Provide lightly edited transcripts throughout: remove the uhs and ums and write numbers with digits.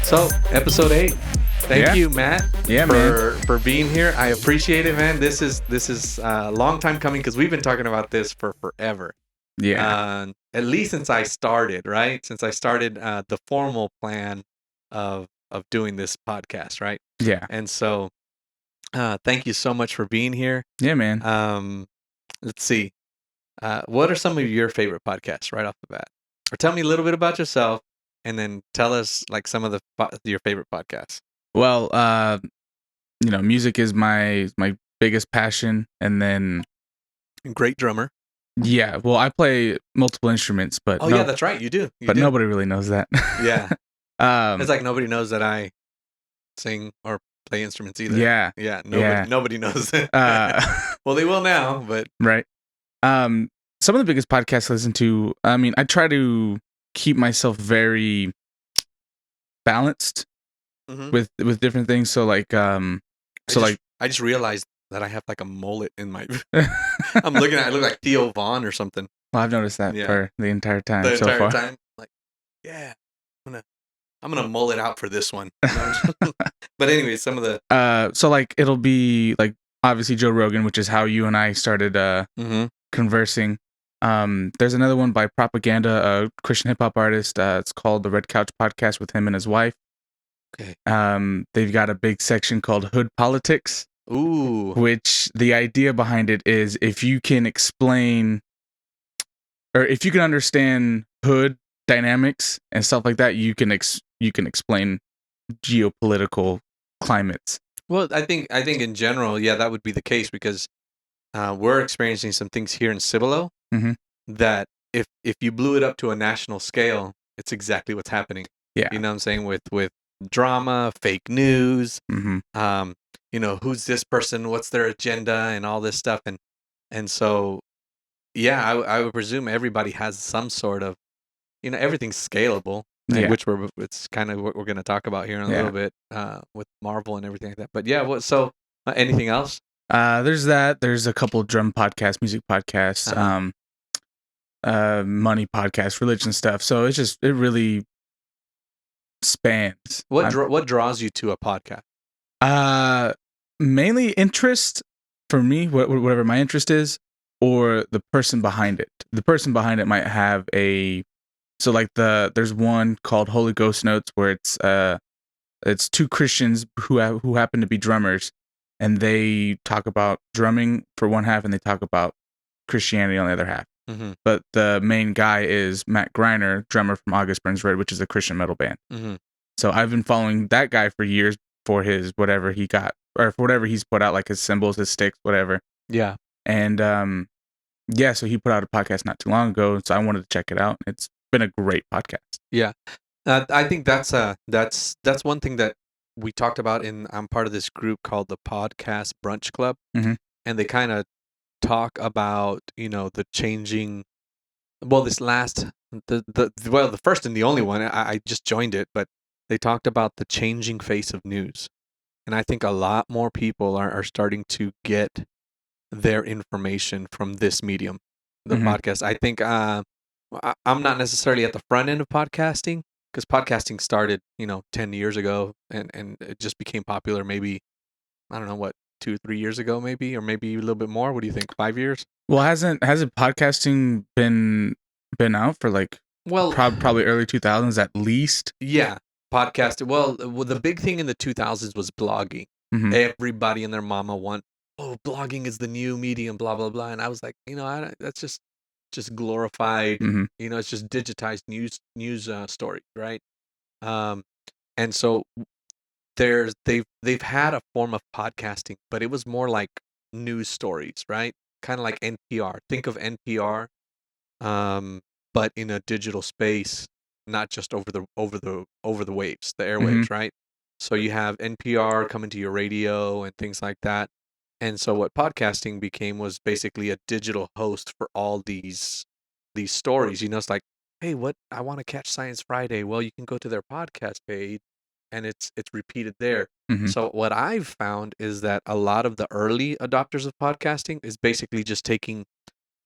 So, episode 8. Thank you, Matt, man. for being here. I appreciate it, man. This is a long time coming because we've been talking about this for forever. Yeah. At least since I started, right? Since I started the formal plan of doing this podcast, right? Yeah. And so, thank you so much for being here. Yeah, man. Let's see. What are some of your favorite podcasts right off the bat? Or tell me a little bit about yourself, and then tell us like some of your favorite podcasts. Well, music is my biggest passion, and then Great drummer. yeah, well, I play multiple instruments, but Oh yeah, that's right. You do. You but do. nobody really knows that. Yeah. um, It's like nobody knows that I sing or play instruments either. yeah, Yeah. yeah. Nobody knows. Uh, Well, they will now, but right. Some of the biggest podcasts I listen to. I mean, I try to keep myself very balanced mhm. with different things. So like, I just realized that I have like a mullet in my. I'm looking at. I look like Theo Vaughn or something. well, I've noticed that Yeah. for the entire time The so entire far. time, like, yeah, I'm gonna mull it out for this one. But anyway, some of the So like it'll be like obviously Joe Rogan, which is how you and I started mhm. conversing. There's another one by Propaganda, a Christian hip hop artist. It's called the Red Couch Podcast with him and his wife. Okay. They've got a big section called Hood Politics, Ooh. which the idea behind it is if you can explain or if you can understand hood dynamics and stuff like that, you can explain geopolitical climates. Well, I think in general, yeah, that would be the case because we're experiencing some things here in Cibolo Mhm. that if you blew it up to a national scale, it's exactly what's happening. Yeah. You know what I'm saying? With drama, fake news, Mm-hmm. who's this person, what's their agenda, and all this stuff, and so yeah, I would presume everybody has some sort of, everything's scalable, Yeah. which it's kind of what we're going to talk about here in a Yeah. little bit with Marvel and everything like that. But yeah, so anything else? There's that. There's a couple drum podcasts, music podcasts, money podcasts, religion stuff. So it really spans. What draws you to a podcast? Mainly interest for me, whatever my interest is, or the person behind it. The person behind it might have so like there's one called Holy Ghost Notes where it's two Christians who happen to be drummers, and they talk about drumming for one half and they talk about Christianity on the other half. Mm-hmm. But the main guy is Matt Griner, drummer from August Burns Red, which is a Christian metal band. Mm-hmm. So I've been following that guy for years for his whatever he got or for whatever he's put out, like his cymbals, his sticks, whatever. Yeah. And yeah, so he put out a podcast not too long ago, so I wanted to check it out. It's been a great podcast. Yeah. I think that's one thing that we talked about I'm part of this group called the Podcast Brunch Club, Mhm. and they kind of talk about the changing. Well, this last the first and the only one, I just joined it, but they talked about the changing face of news, and I think a lot more people are starting to get their information from this medium, the Mhm. podcast. I think I'm not necessarily at the front end of podcasting because podcasting started 10 years ago, and it just became popular maybe, I don't know, what, 2 or 3 years ago, maybe, or maybe a little bit more. What do you think? 5 years? Well, hasn't podcasting been out for like Well, probably early 2000s at least? yeah, podcast. Well, the big thing in the 2000s was blogging. Mhm. Everybody and their mama blogging is the new medium, blah blah blah. And I was like, that's just glorified. Mhm. It's just digitized news story, right? Um, and so they've had a form of podcasting, but it was more like news stories, right? Kind of like NPR. Think of NPR, but in a digital space, not just over the waves, the airwaves, Mhm. right? So you have NPR coming to your radio and things like that. And so what podcasting became was basically a digital host for all these stories. It's like, hey, what I want to catch Science Friday. Well, you can go to their podcast page and it's repeated there. Mhm. So what I've found is that a lot of the early adopters of podcasting is basically just taking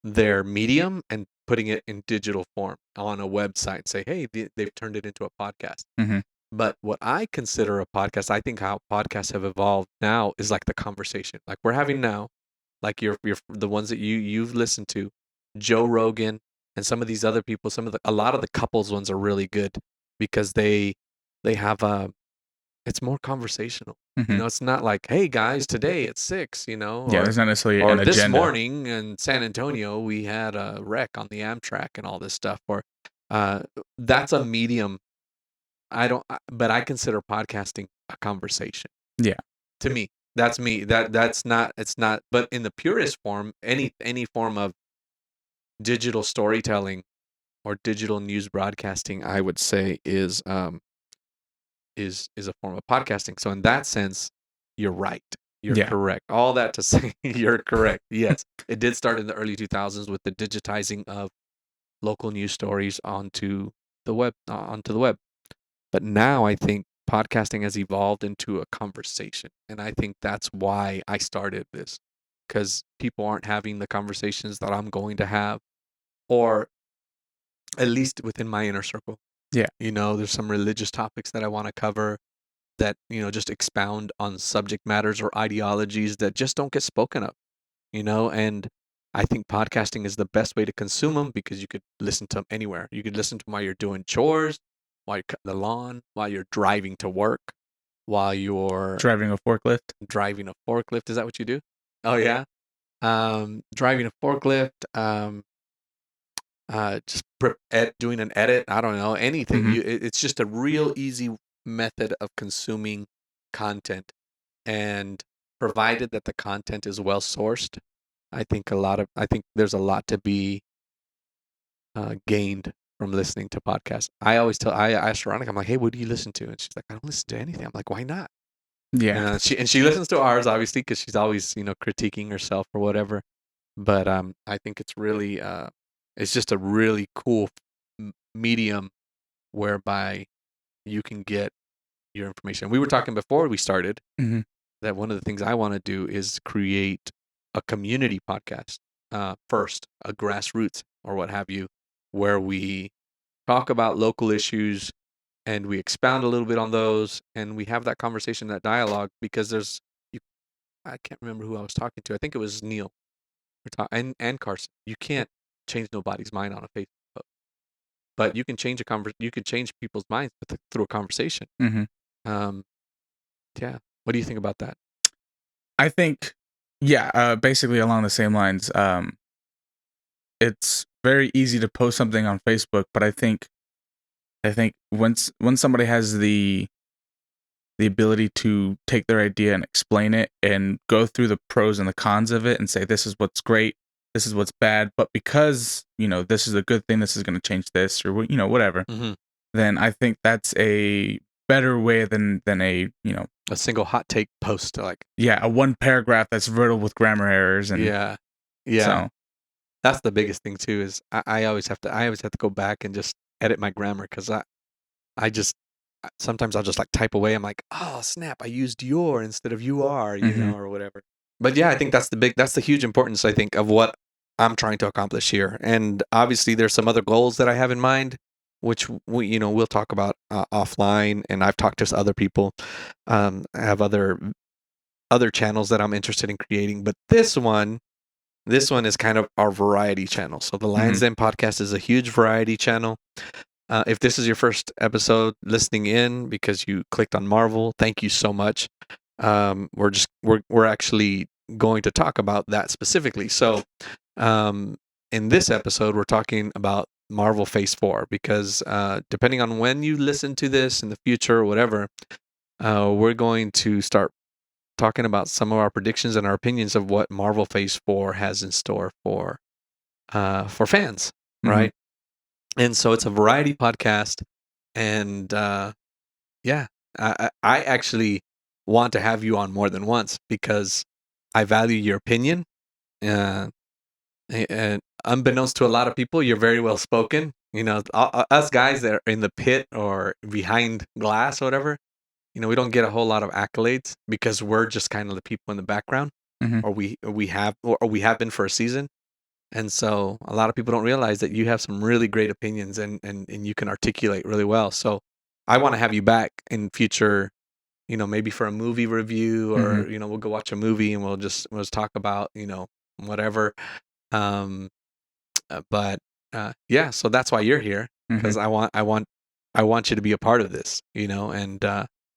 their medium and putting it in digital form on a website. Say, hey, they've turned it into a podcast. Mhm. But what I consider a podcast, I think how podcasts have evolved now is like the conversation, like we're having now, like your the ones that you've listened to, Joe Rogan and some of these other people. A lot of the couples ones are really good because they have it's more conversational. Mhm. It's not like, hey guys, today at 6, Yeah, there's not necessarily or an this agenda. morning in San Antonio we had a wreck on the Amtrak and all this stuff. Or uh, that's a medium. But I consider podcasting a conversation. Yeah. To me, that's me. That's not. It's not. But in the purest form, any form of digital storytelling or digital news broadcasting, I would say is a form of podcasting. So in that sense, you're right. You're Yeah. correct. All that to say, you're correct. Yes, it did start in the early 2000s with the digitizing of local news stories onto the web. But now I think podcasting has evolved into a conversation, and I think that's why I started this, because people aren't having the conversations that I'm going to have, or at least within my inner circle. Yeah. There's some religious topics that I want to cover that, just expound on subject matters or ideologies that just don't get spoken of, and I think podcasting is the best way to consume them because you could listen to them anywhere. You could listen to them while you're doing chores, while you're cutting the lawn, while you're driving to work, while you're Driving a forklift. driving a forklift. Is that what you do? Oh yeah. Driving a forklift, just doing an edit. I don't know, anything. Mhm. It's just a real easy method of consuming content, and provided that the content is well sourced, I think there's a lot to be gained from listening to podcasts. I asked Veronica, I'm like, hey, what do you listen to? And she's like, I don't listen to anything. I'm like, why not? Yeah. She listens to ours obviously because she's always critiquing herself or whatever. But I think it's just a really cool medium whereby you can get your information. We were talking before we started Mhm. that one of the things I want to do is create a community podcast, first, a grassroots or what have you, where we talk about local issues and we expound a little bit on those and we have that conversation, that dialogue, because you, I can't remember who I was talking to. I think it was Neil and Carson. You can't change nobody's mind on a Facebook post, but you can change people's minds through a conversation. Mhm. Um, yeah. What do you think about that? I think, yeah, basically along the same lines. It's very easy to post something on Facebook, but I think when somebody has the ability to take their idea and explain it and go through the pros and the cons of it and say this is what's great, this is what's bad, but because this is a good thing, this is going to change this, or whatever, Hmm. then I think that's a better way than A single hot take post, like, a one paragraph that's riddled with grammar errors. And yeah, yeah. so That's the biggest thing too. Is I always have to go back and just edit my grammar because I just sometimes I'll just like type away. I'm like, oh snap, I used your instead of you are, mhm, or whatever. But yeah, I think that's the huge importance, I think, of what I'm trying to accomplish here. And obviously, there's some other goals that I have in mind, which we'll talk about offline. And I've talked to other people. I have other channels that I'm interested in creating, but this one is kind of our variety channel. So the Lions mhm, Den podcast is a huge variety channel. If this is your first episode listening in because you clicked on Marvel, thank you so much. We're actually going to talk about that specifically. So um, in this episode, we're talking about Marvel Phase 4 because depending on when you listen to this in the future or whatever, we're going to start talking about some of our predictions and our opinions of what Marvel Phase 4 has in store for fans, mhm, right? And so it's a variety podcast, and yeah, I actually want to have you on more than once because I value your opinion. Uh, and unbeknownst to a lot of people, you're very well spoken. Us guys that are in the pit or behind glass or whatever, we don't get a whole lot of accolades because we're just kind of the people in the background, mhm. or we have been for a season. And so a lot of people don't realize that you have some really great opinions and you can articulate really well. So I want to have you back in future, maybe for a movie review, or Mhm. we'll go watch a movie and we'll just talk about whatever. Um, but yeah, so that's why you're here, Mhm. because I want you to be a part of this, and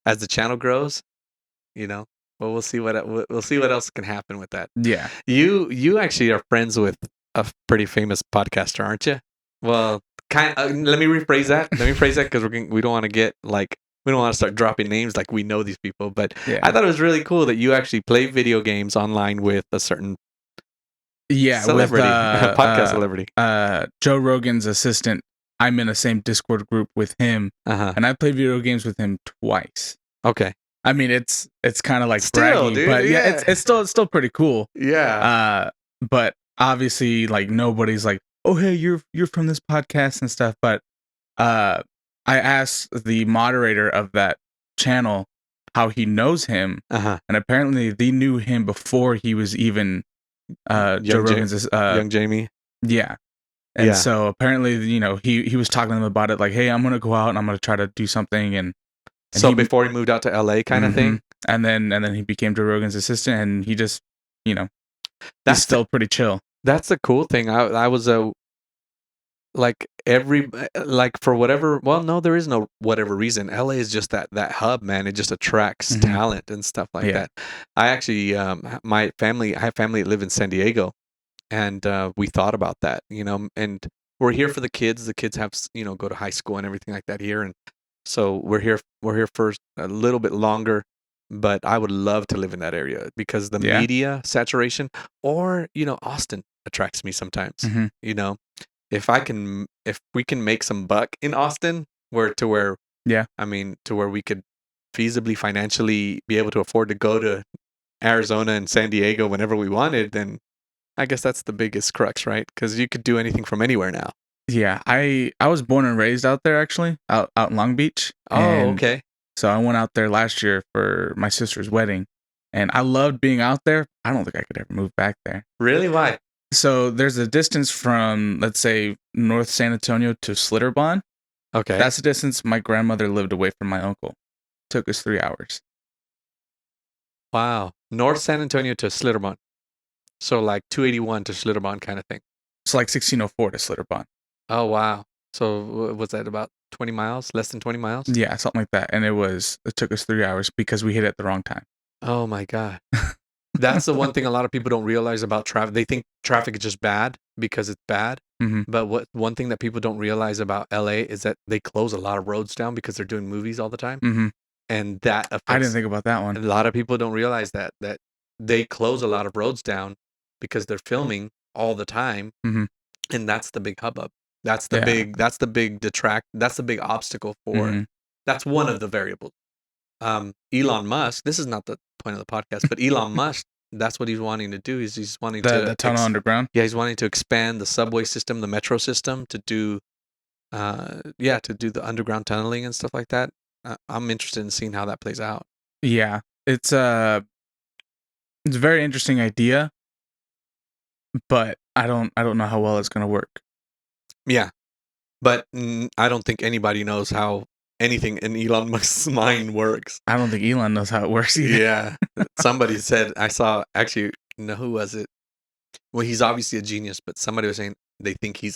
as the channel grows, you know, we'll see we'll see what else can happen with that. Yeah. You actually are friends with a pretty famous podcaster, aren't you? Well, let me rephrase that. Let me phrase that, because we don't want to get like, we don't want to start dropping names like we know these people. But I Yeah. thought it was really cool that you actually play video games online with a certain Yeah, with celebrity, podcast celebrity. Joe Rogan's assistant, I'm in the same Discord group with him, Uh-huh. and I played video games with him twice. Okay. I mean, it's kind of like Still, bragging, dude. but yeah, Yeah. it's still pretty cool. Yeah. But obviously, like nobody's like, oh hey, you're from this podcast and stuff. But uh, I asked the moderator of that channel how he knows him, Uh-huh. and apparently they knew him before he was even Joe Young Ja- Rogan's young Jamie. yeah. And Yeah. so apparently, he was talking to them about it, like, hey, I'm gonna go out and I'm gonna try to do something, and So he before he moved out to LA, kind of mhm. thing. And then he became Joe Rogan's assistant, and he just, you know, he's That's the still pretty chill. that's the cool thing. I was like for whatever, well, no, there is no whatever reason. LA is just that hub, man. It just attracts Mhm. talent and stuff like Yeah. that. I actually, I have family that live in San Diego, and we thought about that, and we're here for the kids. The kids have go to high school and everything like that here, and so we're here for a little bit longer. But I would love to live in that area because the Yeah. media saturation, or Austin attracts me sometimes. Mhm. You know, if we can make some buck in Austin, where Yeah. I mean, to where we could feasibly financially be able to afford to go to Arizona and San Diego whenever we wanted, then I guess that's the biggest crux, right? Because you could do anything from anywhere now. Yeah. I was born and raised out there, actually, out in Long Beach, Oh, and okay. so I went out there last year for my sister's wedding, and I loved being out there. I don't think I could ever move back there. Really? Why? So there's a distance from, let's say, North San Antonio to Schlitterbahn. Okay. That's the distance my grandmother lived away from my uncle. Took us 3 hours. Wow. North San Antonio to Schlitterbahn. So like 281 to Schlitterbahn kind of thing. It's like 1604 to Schlitterbahn. Oh, wow. So was that about 20 miles? Less than 20 miles? Yeah, something like that. And it took us 3 hours because we hit it at the wrong time. Oh my God. That's the one thing a lot of people don't realize about traffic. They think traffic is just bad because it's bad. Mhm. But one thing that people don't realize about LA is that they close a lot of roads down because they're doing movies all the time. Mhm. And that I didn't affects, think about that a one. lot of people don't realize that they close a lot of roads down because they're filming all the time. Mhm. And that's the big hubbub. Yeah. That's the big obstacle for, Mhm. that's one of the variables. Elon Musk, this is not the point of the podcast, but Elon Musk, that's what he's wanting to do. He's wanting to The tunnel underground? yeah, he's wanting to expand the subway system, the metro system, to do to do the underground tunneling and stuff like that. I'm interested in seeing how that plays out. Yeah. It's a very interesting idea, but I don't know how well it's going to work. Yeah, but I don't think anybody knows how anything in Elon Musk's mind works. I don't think Elon knows how it works either. Yeah, somebody said, I saw, actually, no, who was it? Well, he's obviously a genius, but somebody was saying they think he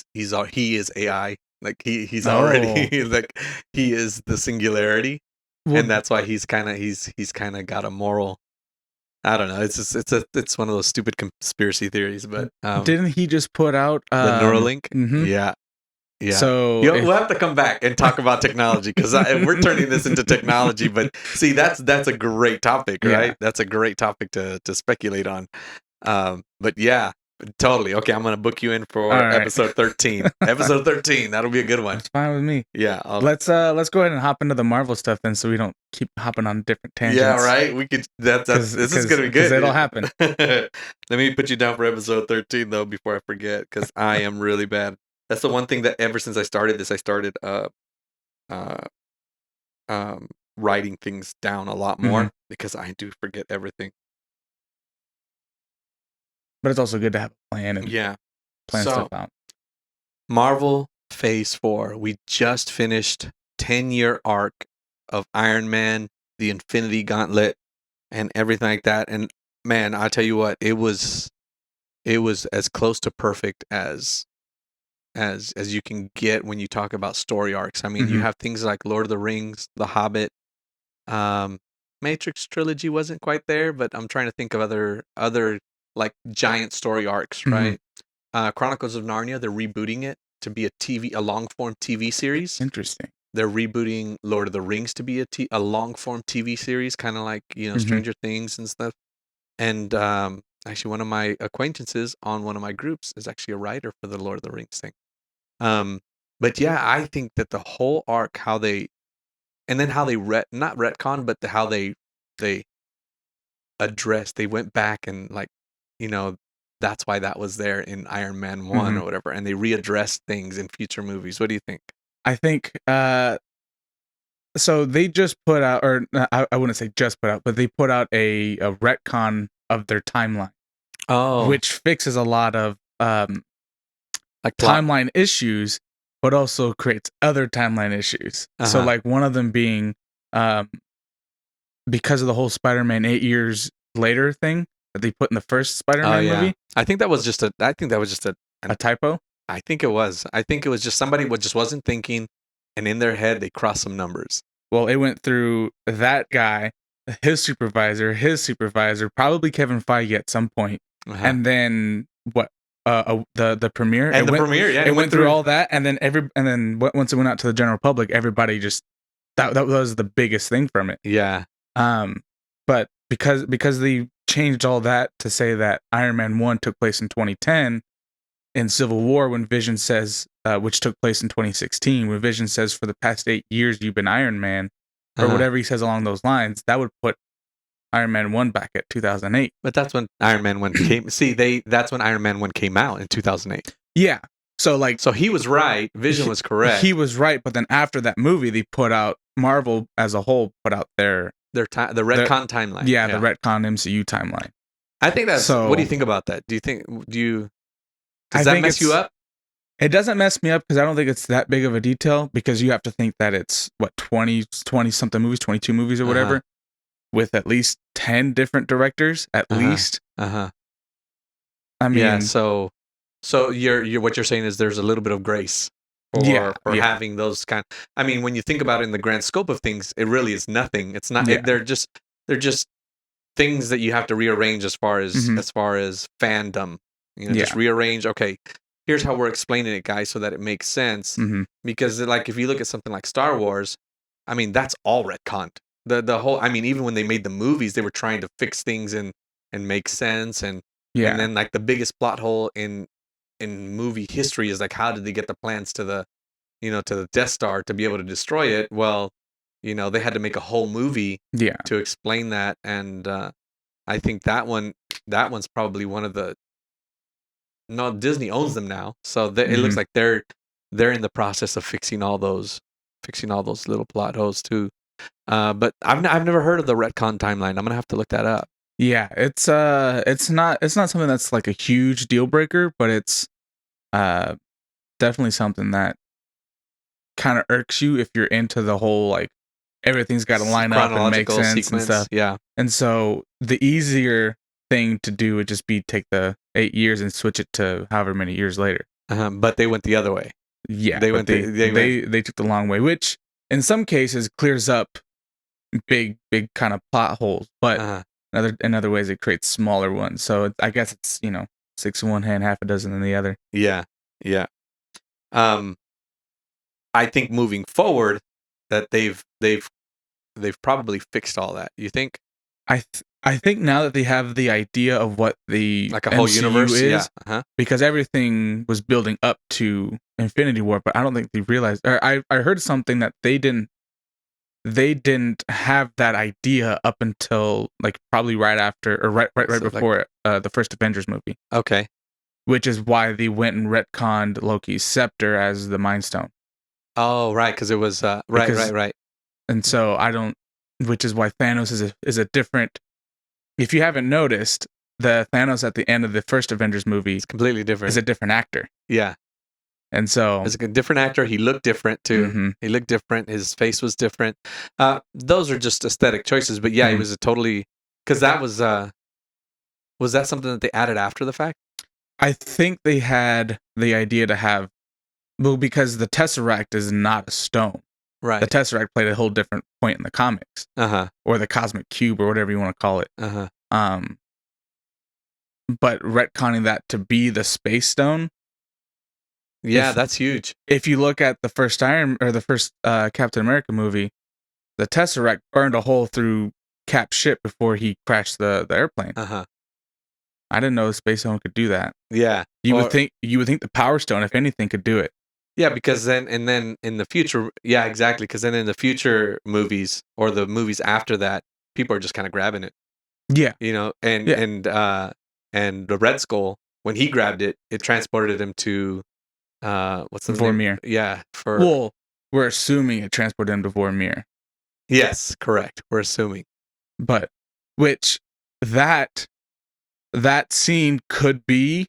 is AI. Like he's already like, he is the singularity, Well, and that's why he's kind of got a moral. I don't know. It's just it's one of those stupid conspiracy theories, but didn't he just put out the Neuralink, mhm. yeah, yeah. So We'll have to come back and talk about technology, because we're turning this into technology. But see, that's a great topic, right? Yeah. That's a great topic to speculate on. But yeah, totally. Okay, I'm gonna book you in for All right. episode 13. Episode 13. That'll be a good one. That's fine with me. Yeah. Let's go ahead and hop into the Marvel stuff then, so we don't keep hopping on different tangents. Yeah, right. We could. This is gonna be good. Because it'll happen. Let me put you down for episode 13 though, before I forget, because I am really bad. That's the one thing that ever since I started this, I started uh writing things down a lot more, Mhm. because I do forget everything. But it's also good to have a plan and Yeah. plan So stuff out. Marvel Phase 4. We just finished 10-year arc of Iron Man, the Infinity Gauntlet, and everything like that. And man, I tell you what, it was as close to perfect as you can get when you talk about story arcs. I mean, you have things like Lord of the Rings, The Hobbit, um, Matrix trilogy wasn't quite there, but I'm trying to think of other like giant story arcs, right? Chronicles of Narnia, they're rebooting it to be a long form TV series. Interesting. They're rebooting Lord of the Rings to be a long form TV series, kind of like Stranger Things and stuff. And actually, one of my acquaintances on one of my groups is actually a writer for the Lord of the Rings thing. Um, but yeah, I think that the whole arc, how they, and then how they not retcon, but how they addressed, they went back and like, you know, that's why that was there in Iron Man 1 or whatever, and they readdressed things in future movies. What do you think? I think so they just put out, or I wouldn't say just put out, but they put out a retcon of their timeline, which fixes a lot of like timeline issues, but also creates other timeline issues. So like one of them being because of the whole Spider-Man 8 years later thing that they put in the first Spider-Man movie. I think that was just a typo. I think it was. I think it was just somebody just wasn't thinking, and in their head they crossed some numbers. Well, it went through that guy, his supervisor, probably Kevin Feige at some point, and then what? The premiere and premiere, yeah, it went through all that, and then once it went out to the general public, everybody just that was the biggest thing from it. Yeah. But because they changed all that to say that Iron Man 1 took place in 2010, in Civil War, when Vision says, which took place in 2016, when Vision says, for the past 8 years you've been Iron Man, or whatever he says along those lines, that would put Iron Man 1 back at 2008. But that's when Iron Man 1 came. That's when Iron Man 1 came out in 2008. Yeah. So he was right. Vision was correct. He was right, but then after that movie, they put out, Marvel as a whole put out the retcon timeline. Yeah, the retcon MCU timeline. I think that's. So, what do you think about that? Does that mess you up? It doesn't mess me up because I don't think it's that big of a detail, because you have to think that it's 20 something movies, 22 movies or whatever, with at least 10 different directors at least. I mean, yeah, so you're what you're saying is there's a little bit of grace for having those kind. I mean, when you think about it in the grand scope of things, it really is nothing. It's not. They're just things that you have to rearrange as far as fandom. Just rearrange. Okay, here's how we're explaining it, guys, so that it makes sense. Because like if you look at something like Star Wars, I mean that's all retconned. The whole. I mean, even when they made the movies, they were trying to fix things and make sense and then like the biggest plot hole in movie history is like, how did they get the plans to the to the Death Star to be able to destroy it? Well, they had to make a whole movie to explain that, and I think that one's probably one of the. No, Disney owns them now, so it looks like they're in the process of fixing all those little plot holes too. But I've never heard of the retcon timeline. I'm gonna have to look that up. Yeah, it's not something that's like a huge deal breaker, but it's definitely something that kind of irks you if you're into the whole like everything's got to line up and make sense sequence, and stuff. Yeah. And so the easier thing to do would just be take the 8 years and switch it to however many years later. But they went the other way. Yeah, they took the long way, which in some cases clears up big kind of plot holes, but in other ways it creates smaller ones. So I guess it's 6 in one hand, half a dozen in the other. Yeah. I think moving forward that they've probably fixed all that. You think? I think now that they have the idea of what the like a whole MCU universe is, because everything was building up to Infinity War, but I don't think they realized. Or I heard something that they didn't have that idea up until like probably right after or right before the first Avengers movie. Okay. Which is why they went and retconned Loki's scepter as the Mind Stone. Oh, right, because it was right. And so which is why Thanos is a different. If you haven't noticed, the Thanos at the end of the first Avengers movie is completely different. Is a different actor. Yeah. And so, It's a different actor. He looked different too. mhm, He looked different. His face was different. Those are just aesthetic choices. But yeah, he mhm. was a totally because that was that something that they added after the fact? I think they had the idea to have, well, because the Tesseract is not a stone. The Right. Tesseract played a whole different point in the comics, Uh huh. or the Cosmic Cube, or whatever you want to call it. Uh huh. Um, but retconning that to be the Space Stone, Yeah, if that's huge. if you look at the first Captain America movie, the Tesseract burned a hole through Cap's ship before he crashed the airplane. Uh huh. I didn't know the Space Stone could do that. Yeah. You would think the Power Stone, if anything, could do it. Yeah, because then in the future, yeah, exactly. Because then in the future movies or the movies after that, people are just kind of grabbing it, Yeah, and yeah. and the Red Skull when he grabbed it, it transported him to what's the name? Vormir. Yeah, for Well, we're assuming it transported him to Vormir, yes, correct. We're assuming. but which that that scene could be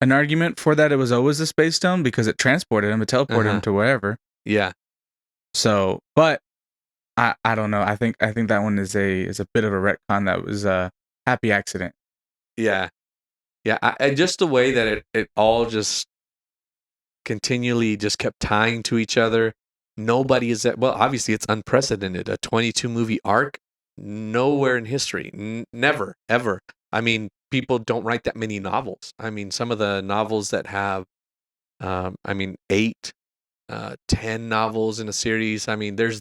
an argument for that it was always a space stone because it transported him, it teleported him Uh-huh. to wherever. Yeah. So, but I don't know. I think that one is a bit of a retcon that was a happy accident. Yeah. Yeah. Just the way that it all just continually just kept tying to each other. Nobody is at, well, obviously it's unprecedented. A 22 movie arc, nowhere in history. Never, ever. I mean, people don't write that many novels. I mean, some of the novels that have, I mean, 8, 10 novels in a series. I mean, there's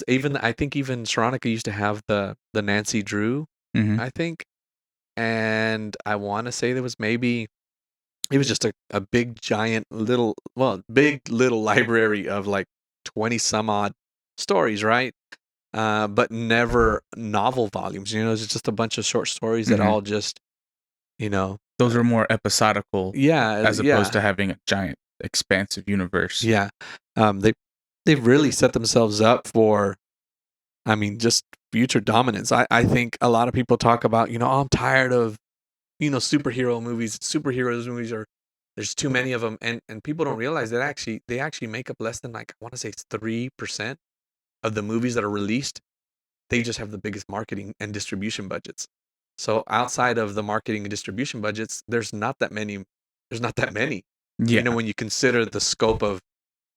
even, I think even Sharonica used to have the Nancy Drew, Mm-hmm. I think. And I want to say there was maybe it was just a big giant little big little library of like 20 some odd stories, right? But never novel volumes. It's just a bunch of short stories that Mm-hmm. all just, you know, Those are more episodical yeah, as opposed yeah, to having a giant, expansive universe. yeah. They've really set themselves up for, I mean, just future dominance. I think a lot of people talk about, oh, I'm tired of, superhero movies. Superheroes movies are there's too many of them, and people don't realize that they actually make up less than, like, I want to say it's 3% of the movies that are released. They just have the biggest marketing and distribution budgets. So outside of the marketing and distribution budgets, there's not that many. There's not that many. Yeah. When you consider the scope of,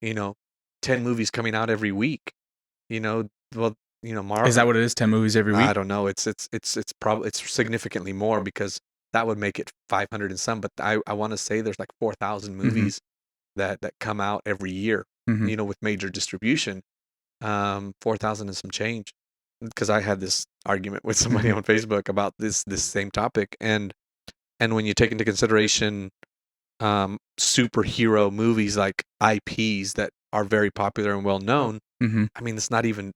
you know, 10 movies coming out every week. You know, well, Is that what it is? 10 movies every I week? don't know. It's probably it's significantly more because that would make it 500 and some. But I want to say there's like 4,000 Mm-hmm. movies that come out every year. Mm-hmm. With major distribution, 4,000 and some change. Because I had this argument with somebody Mm-hmm. on Facebook about this same topic, and when you take into consideration superhero movies like IPs that are very popular and well known, Mm-hmm. I mean it's not even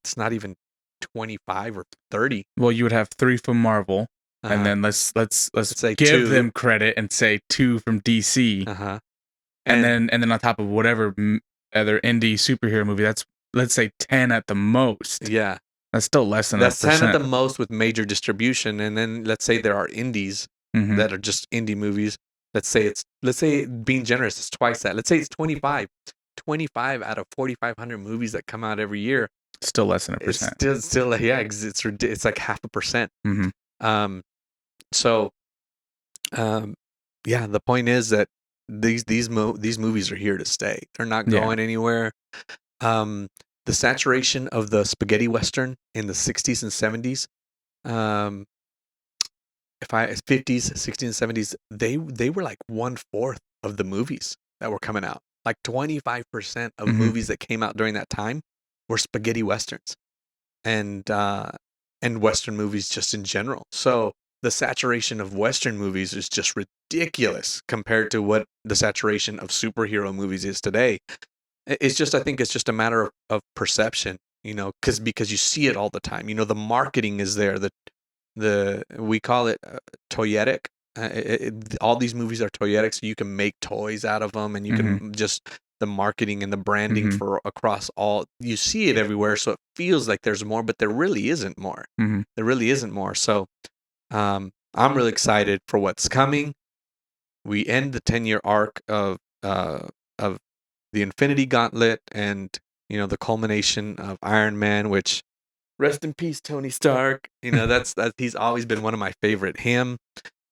25 or 30. Well, you would have 3 from Marvel, and Uh-huh. then let's Say give 2. them credit and say 2 from DC, Uh-huh. and And then on top of whatever other indie superhero movie, that's, let's say, 10 at the most. yeah, That's still less than a that's 10 at the percent. most with major distribution, and then let's say there are indies Mm-hmm. that are just indie movies. Let's say being generous, it's twice that. Let's say it's 25. 25 out of 4,500 movies that come out every year. Still less than a It's percent. still yeah, it's like 0.5%. Mm-hmm. Um, so um, yeah, the point is that these movies are here to stay. They're not Yeah. going anywhere. Um, the saturation of the spaghetti western in the 60s and 70s, um, if I 50s, 60s and 70s, they were like 1/4 of the movies that were coming out. Like 25% of Mm-hmm. movies that came out during that time were spaghetti westerns. And western movies just in general. So the saturation of western movies is just ridiculous compared to what the saturation of superhero movies is today. It's just, I think it's just a matter of perception, because you see it all the time. The marketing is there. The we call it toyetic. All these movies are toyetic, so you can make toys out of them, and you Mm-hmm. can just the marketing and the branding Mm-hmm. for across all. You see it everywhere, so it feels like there's more, but there really isn't more. Mm-hmm. There really isn't more. So I'm really excited for what's coming. We end the 10-year arc of of the Infinity Gauntlet and the culmination of Iron Man, which rest in peace, Tony Stark. That's he's always been one of my favorite. Him,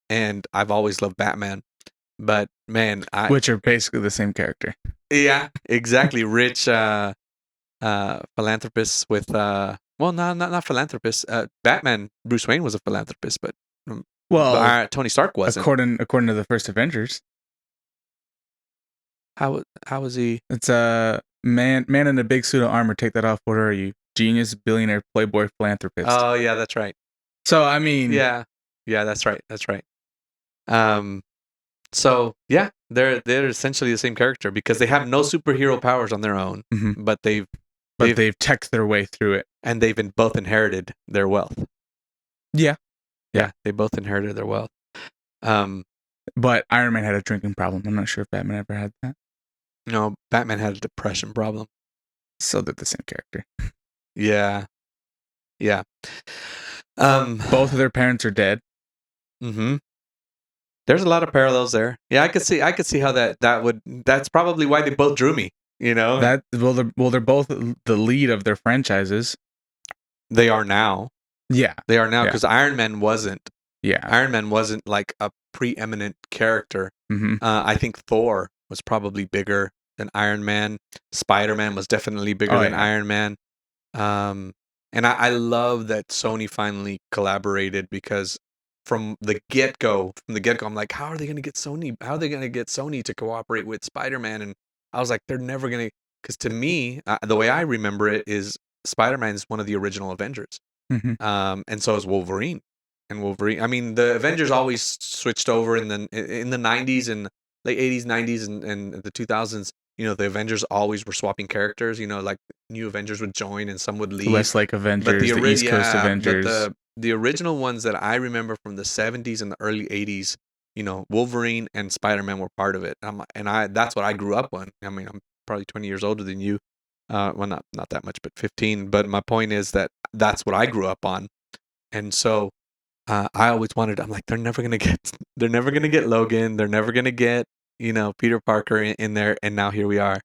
and I've always loved Batman. But man, which are basically the same character. Yeah, exactly. Rich philanthropist with well, not philanthropist. Batman, Bruce Wayne was a philanthropist, but Well, Tony Stark wasn't. According to the first Avengers, How was he? it's a man in a big suit of armor. Take that off. What are you? Genius, billionaire, playboy, philanthropist. Oh yeah, that's right. So I mean, yeah, that's right. That's right. So yeah, they're essentially the same character because they have no superhero powers on their own, but they've teched their way through it, and they've both inherited their wealth. Yeah, they both inherited their wealth. But Iron Man had a drinking problem. I'm not sure if Batman ever had that. No, Batman had a depression problem. So they're the same character. Yeah. Both of their parents are dead. There's a lot of parallels there. Yeah, I could see how that's probably why they both drew me. They're both the lead of their franchises. They are now. Yeah, they are now because Iron Man wasn't. Yeah, Iron Man wasn't like a preeminent character. I think Thor was probably bigger than Iron Man. Spider-Man was definitely bigger than Iron Man. And I love that Sony finally collaborated because from the get-go, I'm like, how are they going to get Sony? How are they going to get Sony to cooperate with Spider-Man? And I was like, they're never going to, because to me, the way I remember it is Spider-Man is one of the original Avengers. And so is Wolverine. And Wolverine, I mean, the Avengers always switched over in the 90s and late 80s, 90s, and the 2000s. The Avengers always were swapping characters. Like new Avengers would join and some would leave. Westlake Avengers, the East Coast Avengers. But the original ones that I remember from the 70s and the early 80s, Wolverine and Spider-Man were part of it. That's what I grew up on. I mean, I'm probably 20 years older than you. Well, not that much, but 15. But my point is that that's what I grew up on. And so I always wanted, I'm like, they're never going to get Logan. They're never going to get, Peter Parker in there. And now here we are.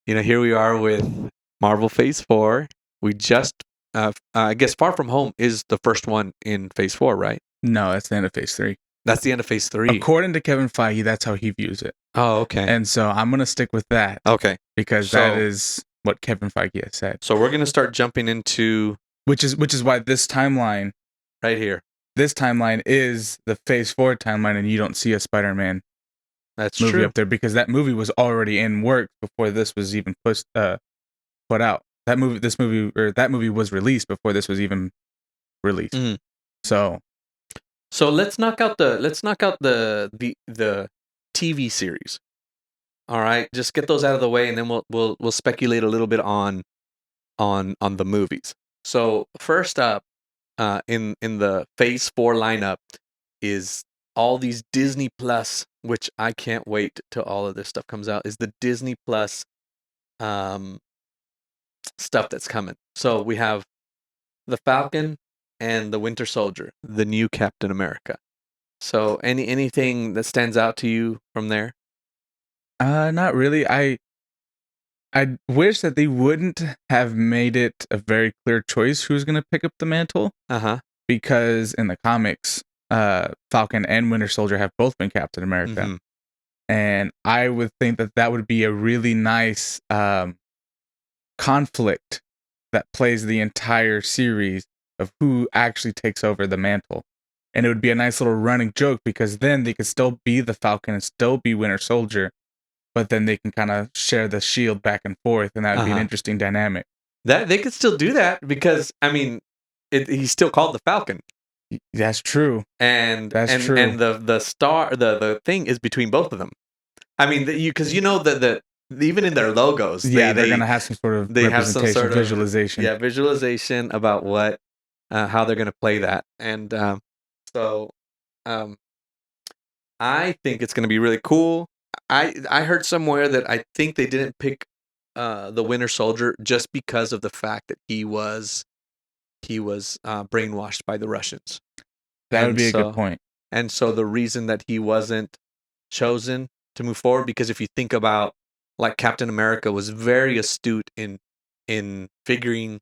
Here we are with Marvel Phase 4. We just, I guess Far From Home is the first one in Phase 4, right? No, that's the end of Phase 3. That's the end of Phase 3. According to Kevin Feige, that's how he views it. Oh, okay. And so I'm going to stick with that. Okay. Because that is what Kevin Feige has said. So we're going to start jumping into... Which is why this timeline... Right here. This timeline is the Phase 4 timeline, and you don't see a Spider-Man movie up there because that movie was already in work before this was even put out. That movie was released before this was even released. So let's knock out the TV series. All right, just get those out of the way, and then we'll speculate a little bit on the movies. So first up, in the Phase 4 lineup is all these Disney Plus, which I can't wait till all of this stuff comes out, is the Disney Plus stuff that's coming. So we have the Falcon and the Winter Soldier, the new Captain America. So anything that stands out to you from there? Not really. I wish that they wouldn't have made it a very clear choice who's going to pick up the mantle. Because in the comics, Falcon and Winter Soldier have both been Captain America. And I would think that would be a really nice conflict that plays the entire series of who actually takes over the mantle. And it would be a nice little running joke because then they could still be the Falcon and still be Winter Soldier, but then they can kind of share the shield back and forth, and that would be an interesting dynamic. That they could still do that because I mean, he's still called the Falcon. That's true. And the star, the thing is between both of them. I mean, because the even in their logos, they're gonna have some sort of representation, visualization. Yeah, visualization about what, how they're gonna play that, and I think it's gonna be really cool. I heard somewhere that I think they didn't pick the Winter Soldier just because of the fact that he was brainwashed by the Russians. That would be a good point. And so the reason that he wasn't chosen to move forward, because if you think about, like, Captain America was very astute in figuring,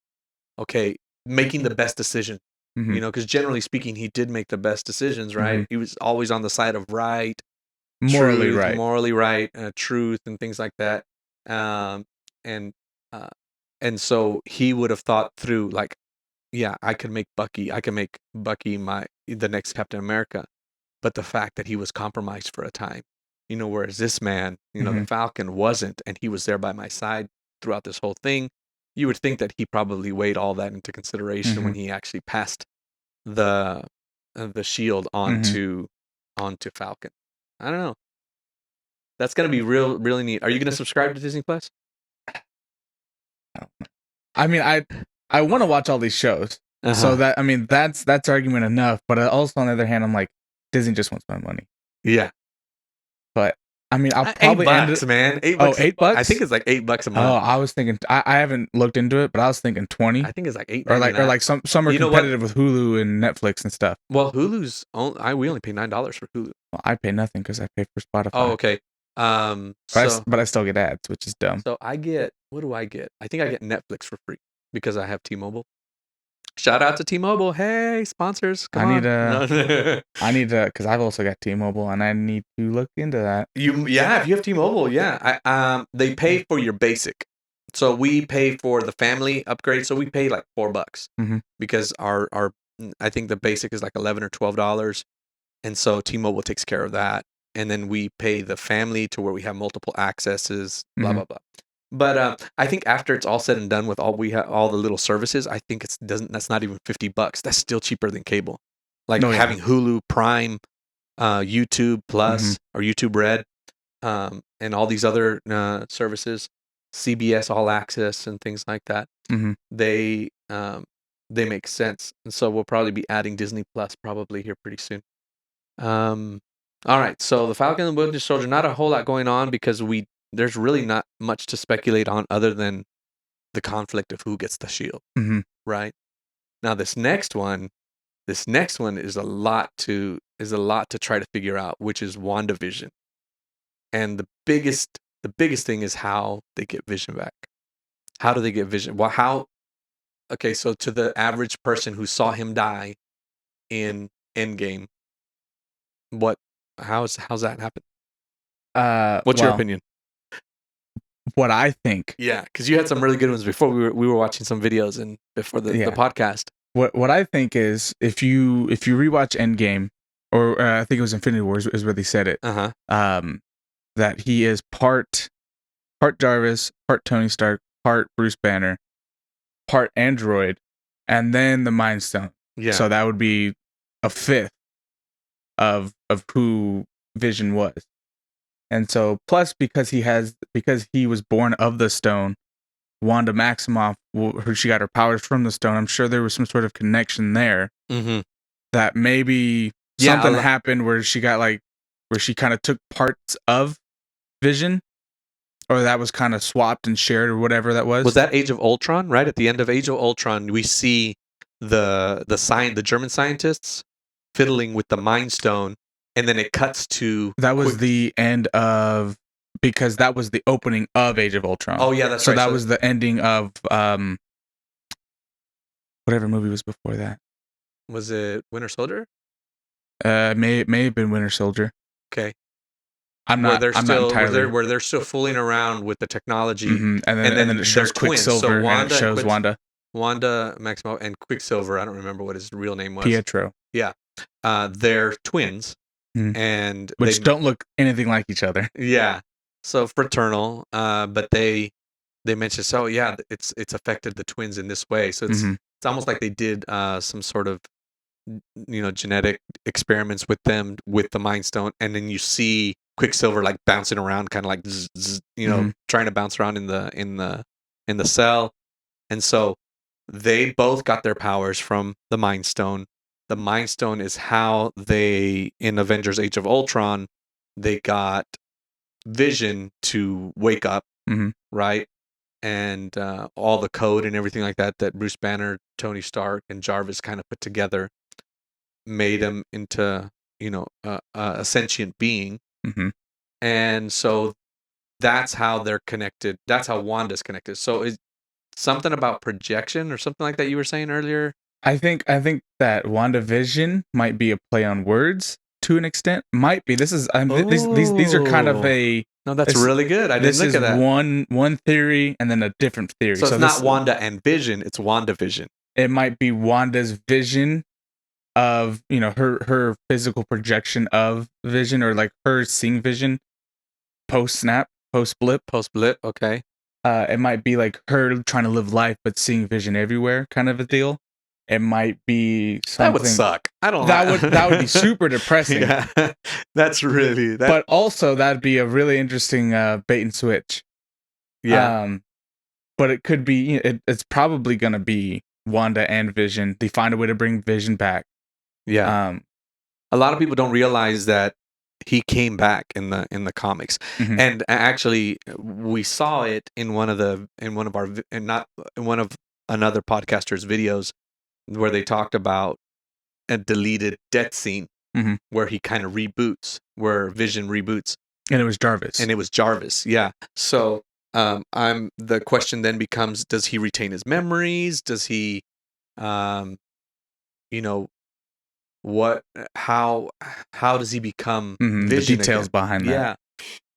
okay, making the best decision. Mhm. Because generally speaking, he did make the best decisions, right? Mhm. He was always on the side of right, Morally truth, right. morally right, truth, and things like that. Um, and uh, and so he would have thought through, like, yeah, I can make Bucky the next Captain America. But the fact that he was compromised for a time, whereas this man, the Mhm. Falcon wasn't, and he was there by my side throughout this whole thing, you would think that he probably weighed all that into consideration when Mhm. he actually passed the the shield Mhm. onto Falcon. I don't know. That's gonna be really neat. Are you gonna subscribe to Disney Plus? I mean, I want to watch all these shows. So Uh-huh. that I mean, that's argument enough. But also on the other hand, I'm like, Disney just wants my money. Yeah. But I mean, I'll Eight probably end it. bucks, man. Eight Oh, bucks. eight I think bucks? it's like $8 a Oh, month. I was thinking. I haven't looked into it, but I was thinking 20, I think it's like eight or ninety nine. like some are You know what? competitive with Hulu and Netflix and stuff. Well, we only pay $9 for Hulu. Well, I pay nothing because I pay for Oh, Spotify, okay. but So but I still get ads, which is dumb. I get, what do I get? I think I get Netflix for free because I have T-Mobile. Shout out to T-Mobile. Hey, sponsors, come I need on. to because I've also got T-Mobile and I need to look into that. Yeah, if you have T-Mobile, yeah. They pay for your basic. So we pay for the family upgrade. So we pay like $4 Mhm. because I think the basic is like $11 or $12. And so T-Mobile takes care of that. And then we pay the family to where we have multiple accesses, blah, Mhm. blah, blah. But I think after it's all said and done with all the little services, I think that's not even $50. That's still cheaper than cable. Like Oh yeah. having Hulu, Prime, YouTube Mhm. Plus or YouTube Red, and all these other services, CBS All Access and things like that. Mhm. They they make sense, and so we'll probably be adding Disney Plus probably here pretty soon. Um, all right, so the Falcon and the Winter Soldier, not a whole lot going on because there's really not much to speculate on other than the conflict of who gets the shield, Mhm. right? Now this next one is a lot to try to figure out, which is WandaVision. And the biggest thing is how they get Vision back. How do they get Vision? Well, okay, so to the average person who saw him die in Endgame, what how's that happen? What's your Well, opinion? what I think, Yeah, because you had some really good ones before. We were watching some videos and before the yeah, podcast. what I think is if you rewatch Endgame, or I think it was Infinity War is where they said it, Uh-huh. um, that he is part Jarvis, part Tony Stark, part Bruce Banner, part android, and then the Mind Stone. Yeah. So that would be a fifth of who Vision was. And so plus because he was born of the stone, Wanda Maximoff, she got her powers from the stone. I'm sure there was some sort of connection there Mhm. that maybe Yeah, something happened where she got where she kind of took parts of Vision, or that was kind of swapped and shared, or whatever that was. was that Age of Ultron, right? At the end of Age of Ultron, we see the German scientists fiddling with the Mind Stone, and then it cuts to That was quick. the end of because that was the opening of Age of Ultron. Oh yeah, that's So right. that So was the ending of whatever movie was before that. was it Winter Soldier? May have been Winter Soldier. Okay. I'm Where not they're I'm not still entirely. where they're still fooling around with the technology, And then it they're shows twins. So Quicksilver and it shows Wanda Maximoff and Quicksilver. I don't remember what his real name was. Pietro, Yeah, they're twins, and which don't look anything like each other. yeah, so fraternal. But they mentioned, so yeah, it's affected the twins in this way. So it's almost like they did some sort of genetic experiments with them with the Mind Stone, and then you see Quicksilver like bouncing around, kind of like zzz, zzz, trying to bounce around in the cell, and so they both got their powers from the Mind Stone. The Mind Stone is how they in Avengers: Age of Ultron they got Vision to wake up, right? And all the code and everything like that Bruce Banner, Tony Stark, and Jarvis kind of put together made him into a sentient being. And so that's how they're connected. That's how Wanda's connected. So is something about projection or something like that you were saying earlier? I think that WandaVision might be a play on words to an extent. Might be. This is these are kind of Oh. a No, that's this, really good. I didn't this look is at that. one theory and then a different theory. So it's So not this Wanda and Vision, it's WandaVision. it might be Wanda's vision of, you know, her physical projection of Vision, or like her seeing Vision post snap, post blip. Post blip, okay. It might be like her trying to live life but seeing Vision everywhere, kind of a deal. It might be That would something suck. I don't that would be super depressing. Yeah. That's really that. But also that'd be a really interesting bait and switch. Yeah. But it could be, it's probably gonna be Wanda and Vision. They find a way to bring Vision back. Yeah. A lot of people don't realize that he came back in the comics. Mhm. And actually we saw it in one of another podcaster's videos where they talked about a deleted death scene Mhm. where he kind of reboots, where Vision reboots. And it was Jarvis. And it was Jarvis, yeah. So the question then becomes, does he retain his memories? Does he you know, how does he become the Vision details again? behind that. Yeah.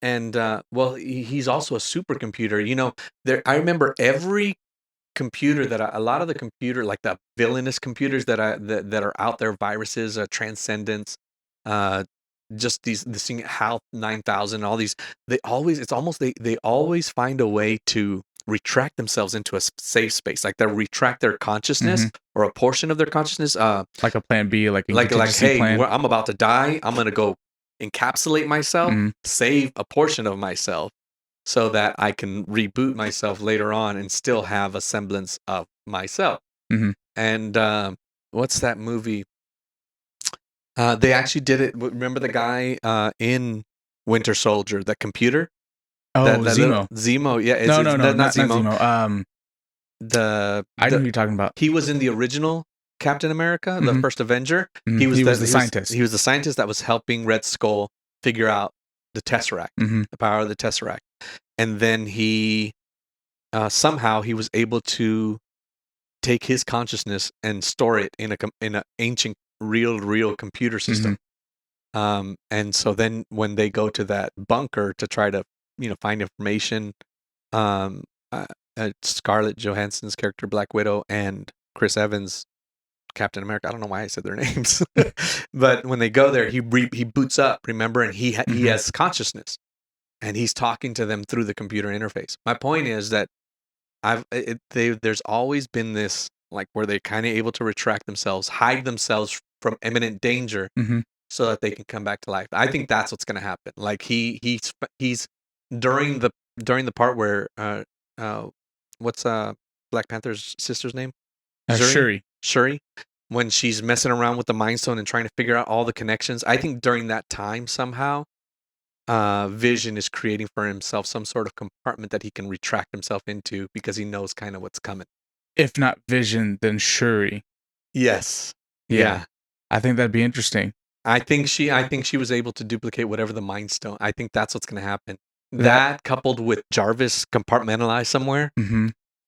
And well, he's also a supercomputer. You know, I remember every computer that a lot of the computer, like the villainous computers that are out there, viruses, transcendence, uh, just this thing, HAL 9000, all these, they always find a way to retract themselves into a safe space. Like they retract their consciousness or a portion of their consciousness. Like a plan B, like a like contingency hey, plan. I'm about to die. I'm gonna go encapsulate myself, Mhm. save a portion of myself, so that I can reboot myself later on and still have a semblance of myself. Mhm. And what's that movie? They actually did it. Remember the guy in Winter Soldier, the computer? Oh, That little Zemo. Zemo. Yeah, No, it's not not Zemo. Zemo. I know who you're talking about. He was in the original Captain America, the first Avenger. He was the scientist. He was the scientist that was helping Red Skull figure out the Tesseract, the power of the Tesseract. And then he somehow he was able to take his consciousness and store it in a ancient real computer system. And so then when they go to that bunker to try to find information, um, Scarlett Johansson's character Black Widow and Chris Evans Captain America. I don't know why I said their names, but when they go there, he boots up. Remember, and he has consciousness, and he's talking to them through the computer interface. My point is that there's always been this, like, where they're kind of able to retract themselves, hide themselves from imminent danger, so that they can come back to life. I think that's what's going to happen. Like he's during the part where what's Black Panther's sister's name? Shuri, when she's messing around with the Mind Stone and trying to figure out all the connections. I think during that time somehow, Vision is creating for himself some sort of compartment that he can retract himself into because he knows kind of what's coming. If not Vision, then Shuri. Yes. Yeah. I think that'd be interesting. I think she was able to duplicate whatever the Mind Stone. I think that's what's going to happen. That coupled with Jarvis compartmentalized somewhere.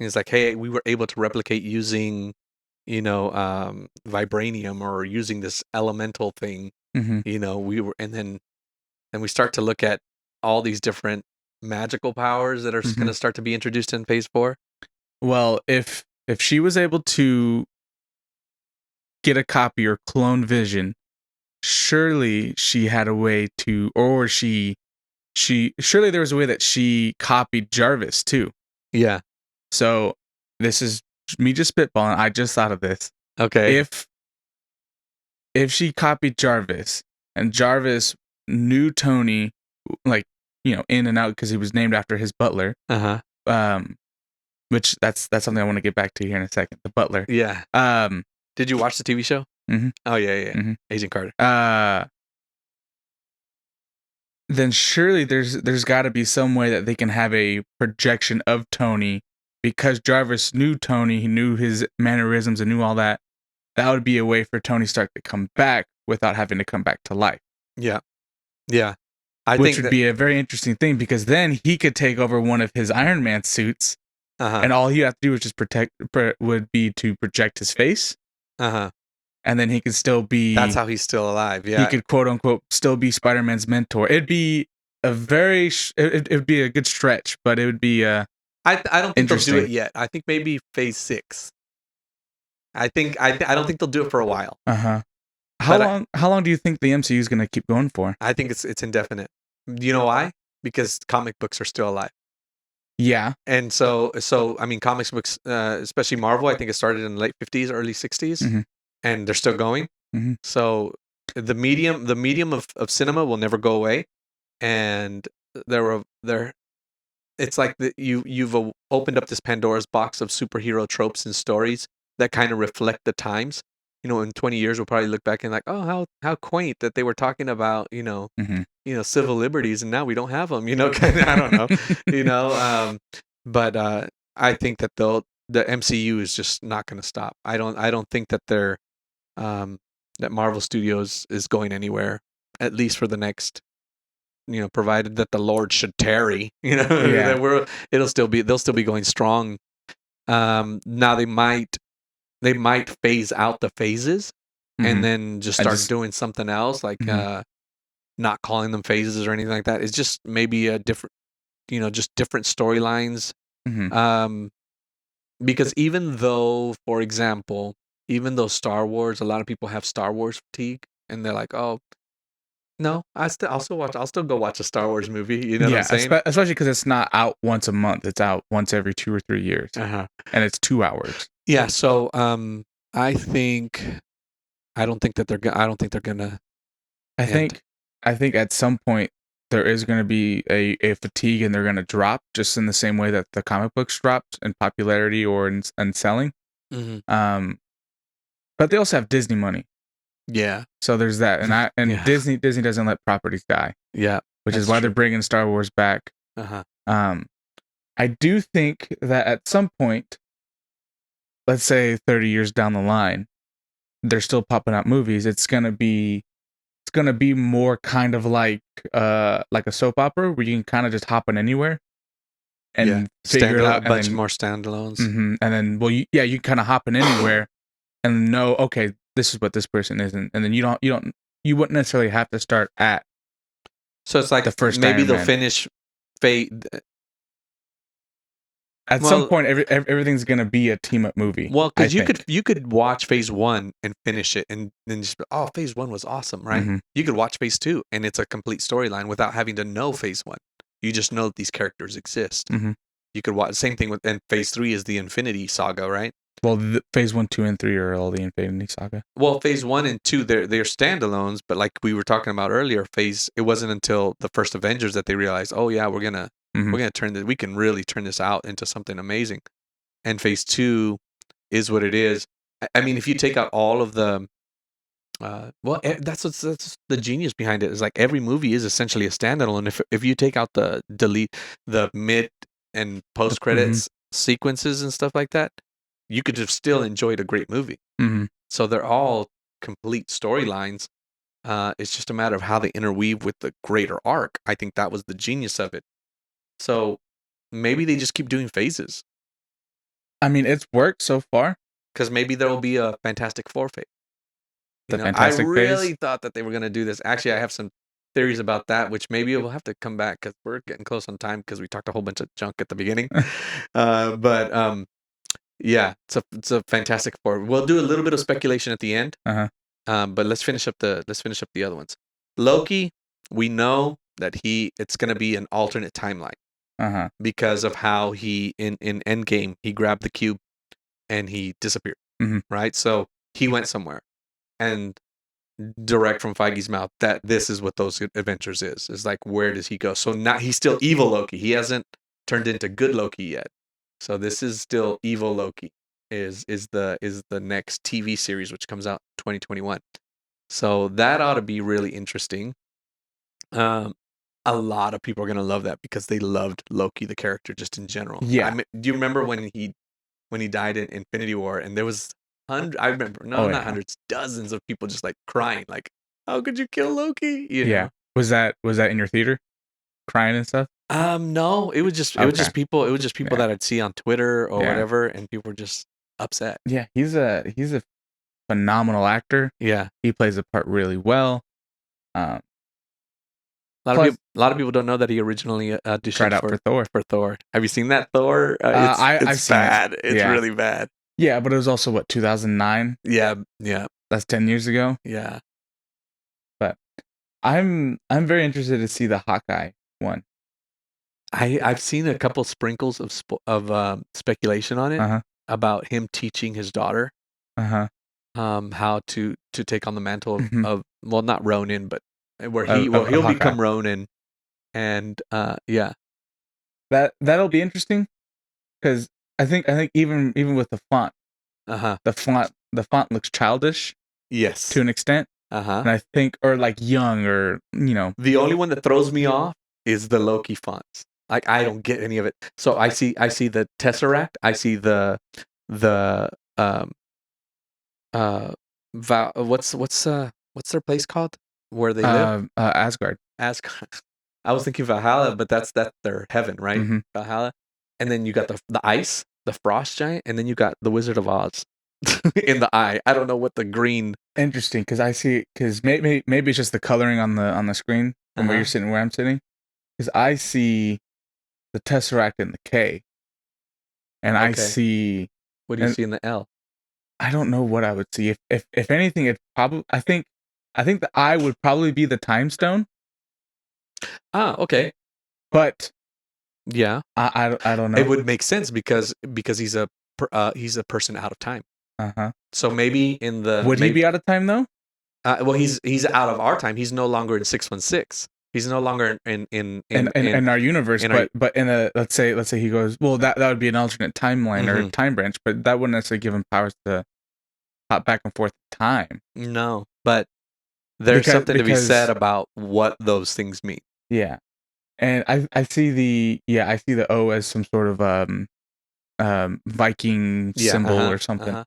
It's like, hey, we were able to replicate using vibranium or using this elemental thing, we were, and then we start to look at all these different magical powers that are going to start to be introduced in Phase 4. Well, if she was able to get a copy or clone Vision, surely she had a way to, or surely there was a way that she copied Jarvis too. Yeah. So this is me just spitballing. I just thought of this. Okay. If she copied Jarvis and Jarvis knew Tony, like, in and out because he was named after his butler. Which that's something I want to get back to here in a second. The butler. Yeah. Did you watch the TV show? Oh yeah. Agent Carter. Then surely there's got to be some way that they can have a projection of Tony, because Jarvis knew Tony, he knew his mannerisms and knew all that. That would be a way for Tony Stark to come back without having to come back to life. Yeah. Yeah. I which think would that. be a very interesting thing because then he could take over one of his Iron Man suits, Uh-huh. and all he have to do is just would be to project his face, Uh-huh. and then he could still That's be how he's still alive. he Yeah. could quote unquote still be Spider-Man's mentor. It'd be a very it would be a good stretch, but it would be I don't think they'll do it interesting. yet. I think maybe phase 6. I don't think they'll do it for a while. Uh-huh. But How long do you think the MCU is going to keep going for? I think it's indefinite. Do you know why? Because comic books are still alive. Yeah. And so I mean comics books, especially Marvel, I think it started in the late 50s, early 60s, Mm-hmm. and they're still going. Mm-hmm. So the medium of cinema will never go away, and there it's like you've opened up this Pandora's box of superhero tropes and stories that kind of reflect the times. In 20 years we'll probably look back and like, oh, how quaint that they were talking about, Mm-hmm. civil liberties, and now we don't have them. Kind of, I don't know, you know. But I think that the MCU is just not going to stop. I don't think that um, that Marvel Studios is going anywhere, at least for the next, provided that the Lord should tarry, Yeah. that they'll still be going strong. Now they might phase out the phases Mm-hmm. and then just I start just doing something else, like mm-hmm. not calling them phases or anything like that. It's just maybe a different, just different storylines. Mm-hmm. Um, because for example, even though Star Wars, a lot of people have Star Wars fatigue, and they're like, oh, no, I'll still go watch a Star Wars movie. You know what I'm Yeah, saying? especially because it's not out once a month. It's out once every 2 or 3 years, Uh-huh. and it's 2 hours. Yeah. So, I think I don't think that I don't think they're gonna I end. think I think at some point there is going to be a fatigue, and they're going to drop just in the same way that the comic books dropped in popularity or in selling. Hmm. Um, but they also have Disney money, Yeah. so there's that, and Yeah. Disney doesn't let properties die, Yeah. which is That's why they're true. bringing Star Wars back. Uh-huh. Um, I do think that at some point, let's say 30 years down the line, they're still popping out movies. It's gonna be more kind of like a soap opera where you can kind of just hop in anywhere Yeah. and figure it A out, and bunch of then more standalones. well, you kind of hop in anywhere and know, okay, this is what this person is, and then you wouldn't necessarily have to start at So it's like the first maybe Iron they'll Man. finish fate. At some Well, point, everything's gonna be a team up movie, well, I because you think. could watch phase 1 and finish it, and then just be, oh, phase 1 was awesome, right? Mm-hmm. You could watch phase 2, and it's a complete storyline without having to know phase 1. You just know that these characters exist. Mm-hmm. You could watch same thing and phase 3 is the Infinity Saga, right? Well, phase 1, 2, and 3 are all the Infinity Saga. Well, phase 1 and 2, they're standalones, but like we were talking about earlier, it wasn't until the first Avengers that they realized, oh yeah, Mm-hmm. we're gonna we can really turn this out into something amazing. And phase 2 is what it is. I mean, if you take out all of the that's the genius behind it, is like every movie is essentially a standalone. If you take out the mid and post Mm-hmm. credits sequences and stuff like that, you could have still enjoyed a great movie. Mm-hmm. So they're all complete storylines. It's just a matter of how they interweave with the greater arc. I think that was the genius of it. So maybe they just keep doing phases, I mean, it's worked so far. because maybe there will be a Fantastic Four phase. The I Fantastic phase. really thought that they were going to do this. Actually, I have some theories about that, which maybe we'll have to come back because we're getting close on time because we talked a whole bunch of junk at the beginning. But yeah, it's a Fantastic Four. We'll do a little bit of speculation at the end. Uh-huh. But let's finish up the other ones. Loki, we know that it's going to be an alternate timeline Uh-huh. because of how he in Endgame he grabbed the cube and he disappeared. Mhm. Right, so he went somewhere, and direct from Feige's mouth that this is what those adventures is like. Where does he go? So now he's still evil Loki. He hasn't turned into good Loki yet. So this is still evil Loki. Is the next TV series, which comes out 2021. So that ought to be really interesting. Um, a lot of people are gonna love that because they loved Loki, the character, just in general. Yeah. Do you remember when he died in Infinity War, and there was I remember, no, Oh not yeah. hundreds, dozens of people just like crying, like, how could you kill Loki? Yeah. Was that in your theater, crying and stuff? No, it was Okay. just people Yeah. that I'd see on Twitter or Yeah. whatever, and people were just upset. Yeah. He's a phenomenal actor. Yeah. He plays the part really well. Um, A plus, lot of people don't know that he originally tried auditioned out for Thor. for Thor. Have you seen that Thor? I've It's seen it. bad. It's Yeah. really bad. Yeah, but it was also what 2009. Yeah, yeah, That's 10 years ago. yeah. But I'm very interested to see the Hawkeye one. I've seen a couple sprinkles of speculation on it Uh huh. about him teaching his daughter Uh huh. how to take on the mantle Hmm. of well, not Ronin, but where Of he'll Hawkeye. become Ronin, and yeah. That'll be interesting because I think even with Uh-huh. the font looks childish to Yes. an extent, Uh-huh. and I think or like young or The only one that throws me off is the Loki fonts. Like I don't get any of it. So I see the Tesseract, I see the um what's their place called where they live? Asgard. Asgard. I was thinking Valhalla, but that's their heaven, right? Hmm. Valhalla. And then you got the ice, the frost giant, and then you got the Wizard of Oz in the eye. I don't know what the green. Interesting because maybe it's just the coloring on the screen from where you're Uh-huh. sitting where I'm sitting because I see the Tesseract in the K and I Okay. see What do you and see in the L? I don't know what I would see if anything it probably I think the eye would probably be the time stone, Ah, okay. but Yeah. I don't It know. would make sense because he's a person out of time. Uh-huh. So maybe in the Would he maybe be out of time though? well he's out of our time. He's no longer in 616. He's no longer In our universe, in our but in a let's say he goes, well, that would be an alternate timeline or Mhm. time branch, but that wouldn't necessarily give him powers to hop back and forth in time. No, but there's something to be said Because about what those things mean. yeah. And I see the O as some sort of Viking Yeah, symbol uh-huh, or something. uh-huh.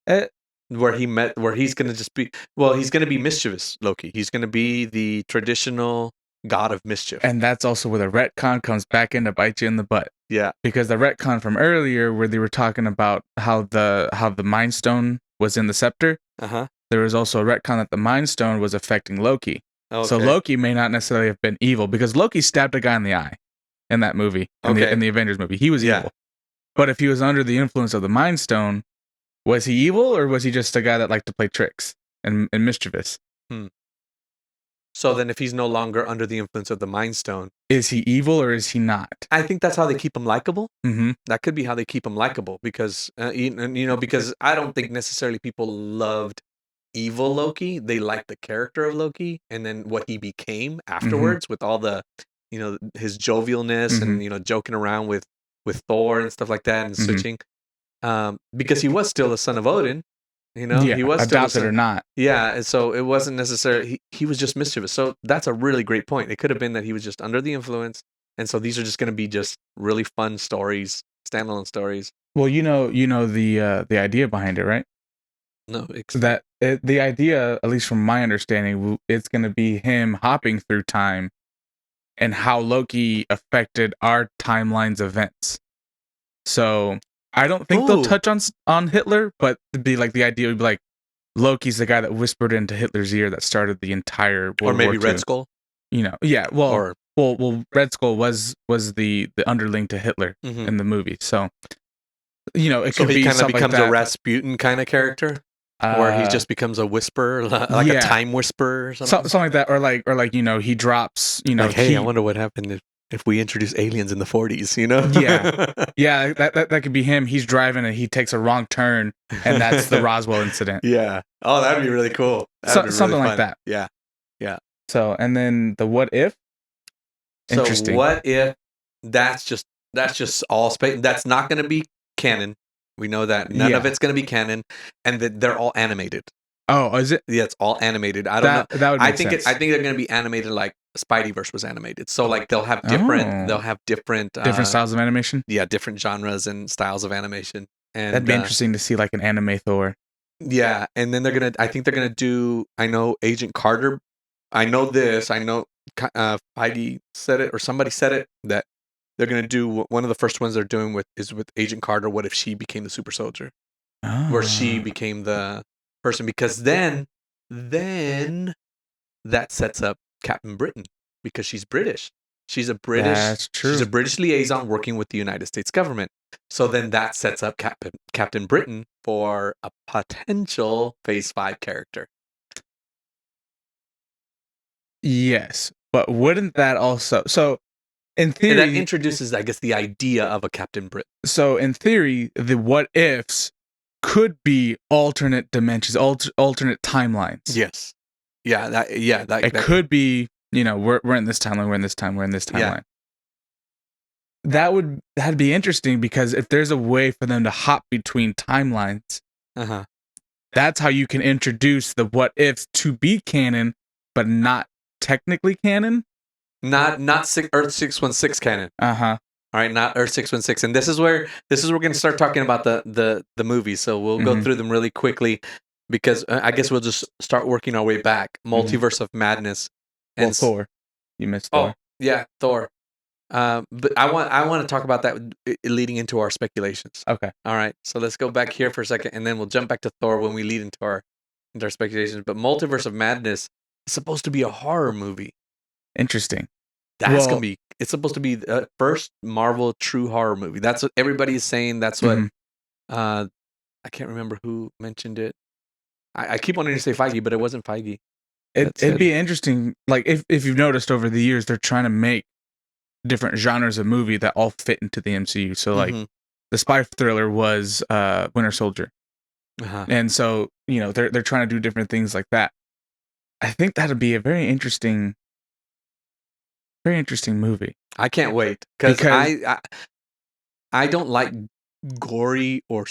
Eh, Where he's gonna just be he's gonna be mischievous, Loki. He's gonna be the traditional god of mischief. and that's also where the retcon comes back in to bite you in the butt. Yeah. Because the retcon from earlier where they were talking about how the Mind Stone was in the scepter, Uh-huh. there was also a retcon that the Mind Stone was affecting Loki. So Okay. Loki may not necessarily have been evil because Loki stabbed a guy in the eye in that movie, in Okay. the Avengers movie. He was Yeah. evil. But if he was under the influence of the Mind Stone, was he evil or was he just a guy that liked to play tricks and mischievous? Hmm. So then if he's no longer under the influence of the Mind Stone, Is he evil or is he not? I think that's how they keep him likable. Mm-hmm. That could be how they keep him likable because because I don't think necessarily people loved evil Loki. They liked the character of Loki and then what he became Mm-hmm. afterwards with all the his jovialness Mm-hmm. and joking around with Thor and stuff like that and Mm-hmm. switching. Because he was still a son of Odin, Yeah, he was still a adopted son. or not. Yeah, and so it wasn't necessarily he was just mischievous. So that's a really great point. It could have been that he was just under the influence, and so these are just going to be just really fun stories, standalone stories. Well, the idea behind it, right? No, explain. The idea, at least from my understanding, it's going to be him hopping through time and how Loki affected our timeline's events. So I don't think they'll Ooh, touch on Hitler, but it'd be like the idea would be like Loki's the guy that whispered into Hitler's ear that started the entire or World War maybe Red II. Skull, Yeah. Well, or Red Skull was the underling to Hitler mhm. in the movie, so it So could he be kind of stuff like becomes a that. Rasputin kind of character, where he Uh, just becomes a whisperer, like a yeah, time whisperer or something. something like that, or like he drops Like, hey, I he wonder what happened if we introduce aliens in the 40s, you know? yeah. Yeah, that could be him. He's driving and he takes a wrong turn, and that's the Roswell incident. Yeah. Oh, that'd be really cool. That'd be really Something like fun. that. Yeah. Yeah. So, and then the what if? So Interesting. what if that's just all space? That's not going to be canon. We know that none of Yeah. it's going to be canon, and that they're all animated. Oh, is it? Yeah, it's all animated. I don't know. That would make sense. I think they're going to be animated like Spideyverse was animated. So like Oh, they'll have different different styles of animation. yeah, different genres and styles of animation. That'd And be interesting to see like an anime Thor. yeah, and then I think they're gonna do. I know Agent Carter. I know this. I know Feige said it or somebody said it that they're gonna do one of the first ones they're doing with Agent Carter. What if she became the super soldier? Where she Oh, became the person, because then that sets up Captain Britain because she's British. that's She's true. a British liaison working with the United States government. So then that sets up Captain Britain for a potential Phase 5 character. Yes, but wouldn't that also in And that theory introduces, I guess, the idea of a Captain Britain. so in theory the what ifs could be alternate dimensions, alternate timelines. Yes. Yeah, It that could be, we're in this timeline, we're in this time, we're in this yeah. timeline. That'd be interesting because if there's a way for them to hop between timelines, Uh-huh. that's how you can introduce the what ifs to be canon, but not technically canon. Not Earth 616 canon. Uh huh. All right, not Earth 616. And this is where we're going to start talking about the movies. So we'll go Mhm. through them really quickly because I guess we'll just start working our way back. Multiverse of Madness. Well, And Thor. You missed oh, Thor. yeah, Thor. But I want to talk about that leading into our speculations. Okay. All right. So let's go back here for a second and then we'll jump back to Thor when we lead into our speculations. But Multiverse of Madness is supposed to be a horror movie. Interesting. That's Well- gonna be. It's supposed to be the first Marvel true horror movie. That's what everybody is saying. That's what. Mhm. I can't remember who mentioned it. I keep wanting to say Feige, but it wasn't Feige. It'd said- be interesting. Like if you've noticed over the years, they're trying to make different genres of movie that all fit into the MCU. So like Mhm. the spy thriller was Winter Soldier, Uh-huh. and so they're trying to do different things like that. I think that'd be a very interesting movie. I can't wait because Because- I don't like gory or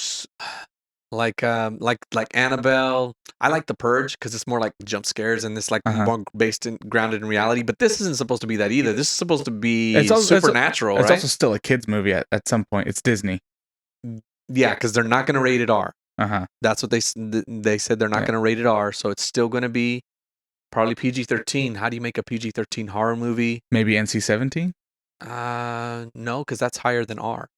like Annabelle. I like The Purge because it's more like jump scares and it's like Uh-huh. more grounded in reality. But this isn't supposed to be that either. This is supposed to be It's also- it's- supernatural, It's right? also still a kids movie at some point. It's Disney. Yeah, because they're not going to rate it R. Uh huh. That's what they said. They're not Yeah. going to rate it R, so it's still going to be probably PG-13. How do you make a PG-13 horror movie? Maybe NC-17. No, because that's higher than R.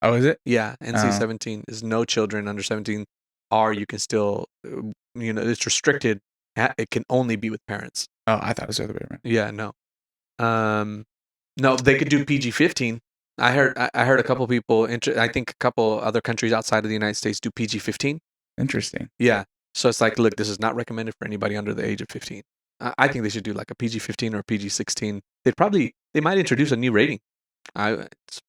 Oh, is it? Yeah, NC-17 is no children under 17. R, you can still, it's restricted. It can only be with parents. Oh, I thought it was the other way around. Yeah, no. No, they could do PG-15. I heard a couple people. I think a couple other countries outside of the United States do PG-15. Interesting. Yeah. So it's like, look, this is not recommended for anybody under the age of 15. I think they should do like a PG-15 or a PG-16. They might introduce a new rating. It's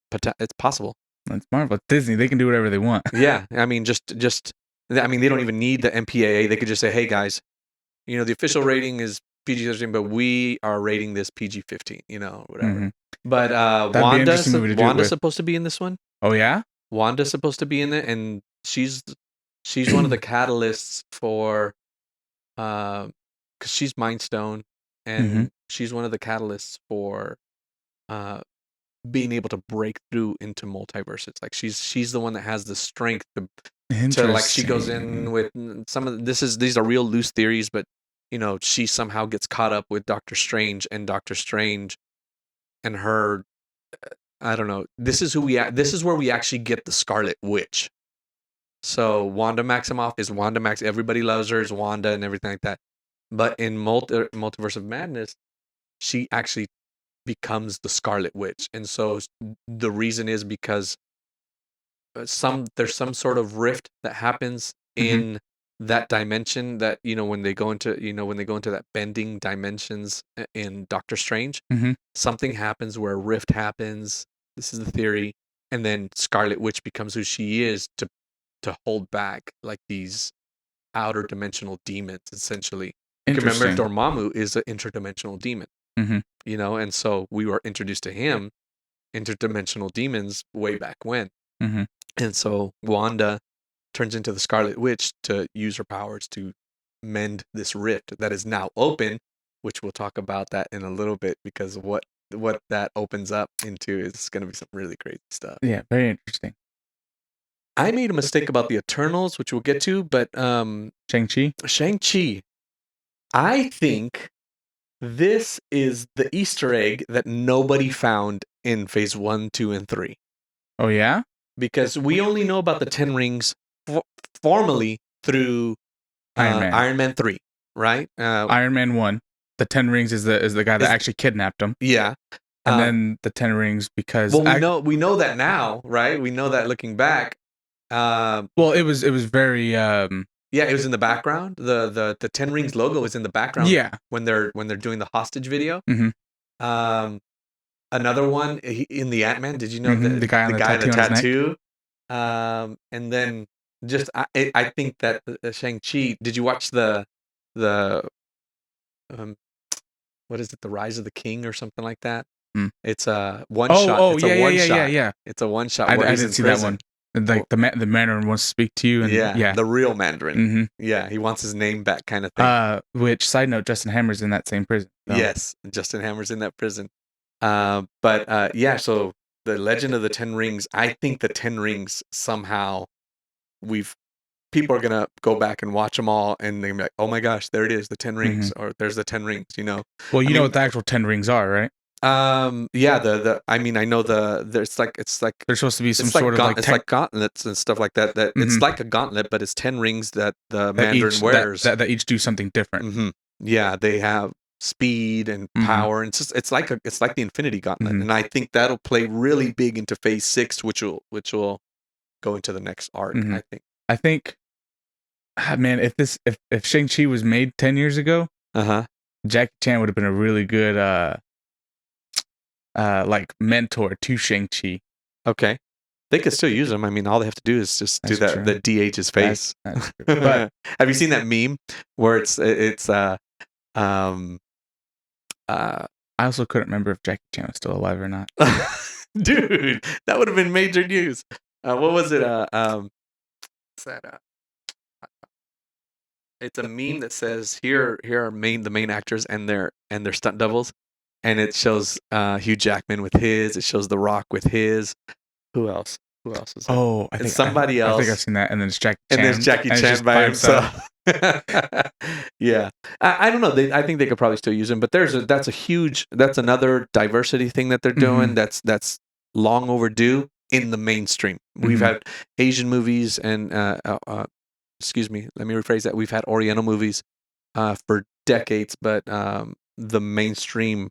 possible. It's Marvel. It's Disney. They can do whatever they want. Yeah. I mean, I mean, they don't even need the MPAA. They could just say, hey guys, the official rating is PG-13, but we are rating this PG-15, whatever. Mhm. But That'd be an interesting movie to do it Wanda's with. supposed to be in this one. Oh yeah. Wanda's supposed to be in it, and she's one of the catalysts for, because she's Mind Stone, and Mhm. she's one of the catalysts for, being able to break through into multiverses. Like she's the one that has the strength to like she goes in with some of these are real loose theories, but she somehow gets caught up with Doctor Strange, and Doctor Strange and her. I don't know. This is where we actually get the Scarlet Witch. So Wanda Maximoff is Wanda Max. Everybody loves her as Wanda and everything like that. But in Multiverse of Madness, she actually becomes the Scarlet Witch, and so the reason is because there's some sort of rift that happens in that dimension that when they go into that bending dimensions in Doctor Strange, Mhm. something happens where a rift happens. This is the theory, and then Scarlet Witch becomes who she is to hold back like these outer dimensional demons, essentially. Remember, Interesting. Dormammu is an interdimensional demon, Mhm. and so we were introduced to him, interdimensional demons, way back when. Mhm. And so Wanda turns into the Scarlet Witch to use her powers to mend this rift that is now open, which we'll talk about that in a little bit, because what that opens up into is going to be some really crazy stuff. Yeah. Very interesting. I made a mistake about the Eternals, which we'll get to, but Shang-Chi. Shang-Chi, I think This is the Easter egg that nobody found in phase 1, 2, and 3. Oh yeah, Because we only know about the 10 rings formally through Iron Man 3, right? Iron Man 1. The 10 rings is the guy that Is- actually kidnapped him. Yeah. And then the 10 rings because Well, we know that now, right? We know that looking back. well, it was very Yeah, it was in the background. The 10 Rings logo is in the background yeah. when they're doing the hostage video. Mhm. Another one in the Ant-Man. Did you know The guy on the guy tattoo on his neck. tattoo? And then just I think that Shang-Chi. Did you watch the um what is it? The Rise of the King or something like that? Mm. It's a one Oh, shot. oh, It's yeah, a one yeah, yeah, shot. yeah. It's a one shot I where he's didn't in see that prison. one. Like the Mandarin wants to speak to you, and yeah. the real Mandarin. Mhm. Yeah, he wants his name back, kind of thing. Which side note, Justin Hammer's in that same prison. So. Yes, Justin Hammer's in that prison. Yeah, so the Legend of the Ten Rings, I think the Ten Rings somehow people are gonna go back and watch them all, and they're gonna be like, "Oh my gosh, there it is, the Ten Rings," or "There's the Ten Rings," you know. Well, I you know mean, what the actual 10 rings are, right? Yeah, I mean, I know it's like There's supposed to be some it's like sort of like it's like gauntlets and stuff like that. It's like a gauntlet, but it's 10 rings that the Mandarin wears. that each do something different. Mm-hmm. Yeah, they have speed and power, and it's like the Infinity Gauntlet, and I think that'll play really big into Phase 6, which will go into the next arc. I think, man, if Shang-Chi was made 10 years ago, Jackie Chan would have been a really good like mentor to Shang-Chi. Okay. They could still use him. I mean, all they have to do is just do the DH his face. That's true. But have you seen that meme where I also couldn't remember if Jackie Chan was still alive or not. Dude, that would have been major news. What was it? What's that? It's a meme that says here are the main actors and their stunt doubles, and it shows Hugh Jackman with his. It shows The Rock with his. Who else? Who else is that? Oh, I think somebody else. I think I've seen that, and then it's Jackie Chan, and there's Jackie Chan by himself. Yeah, I don't know. I think they could probably still use him, but that's another diversity thing that they're doing. That's long overdue in the mainstream. We've had Asian movies and excuse me, let me rephrase that. We've had Oriental movies for decades, but the mainstream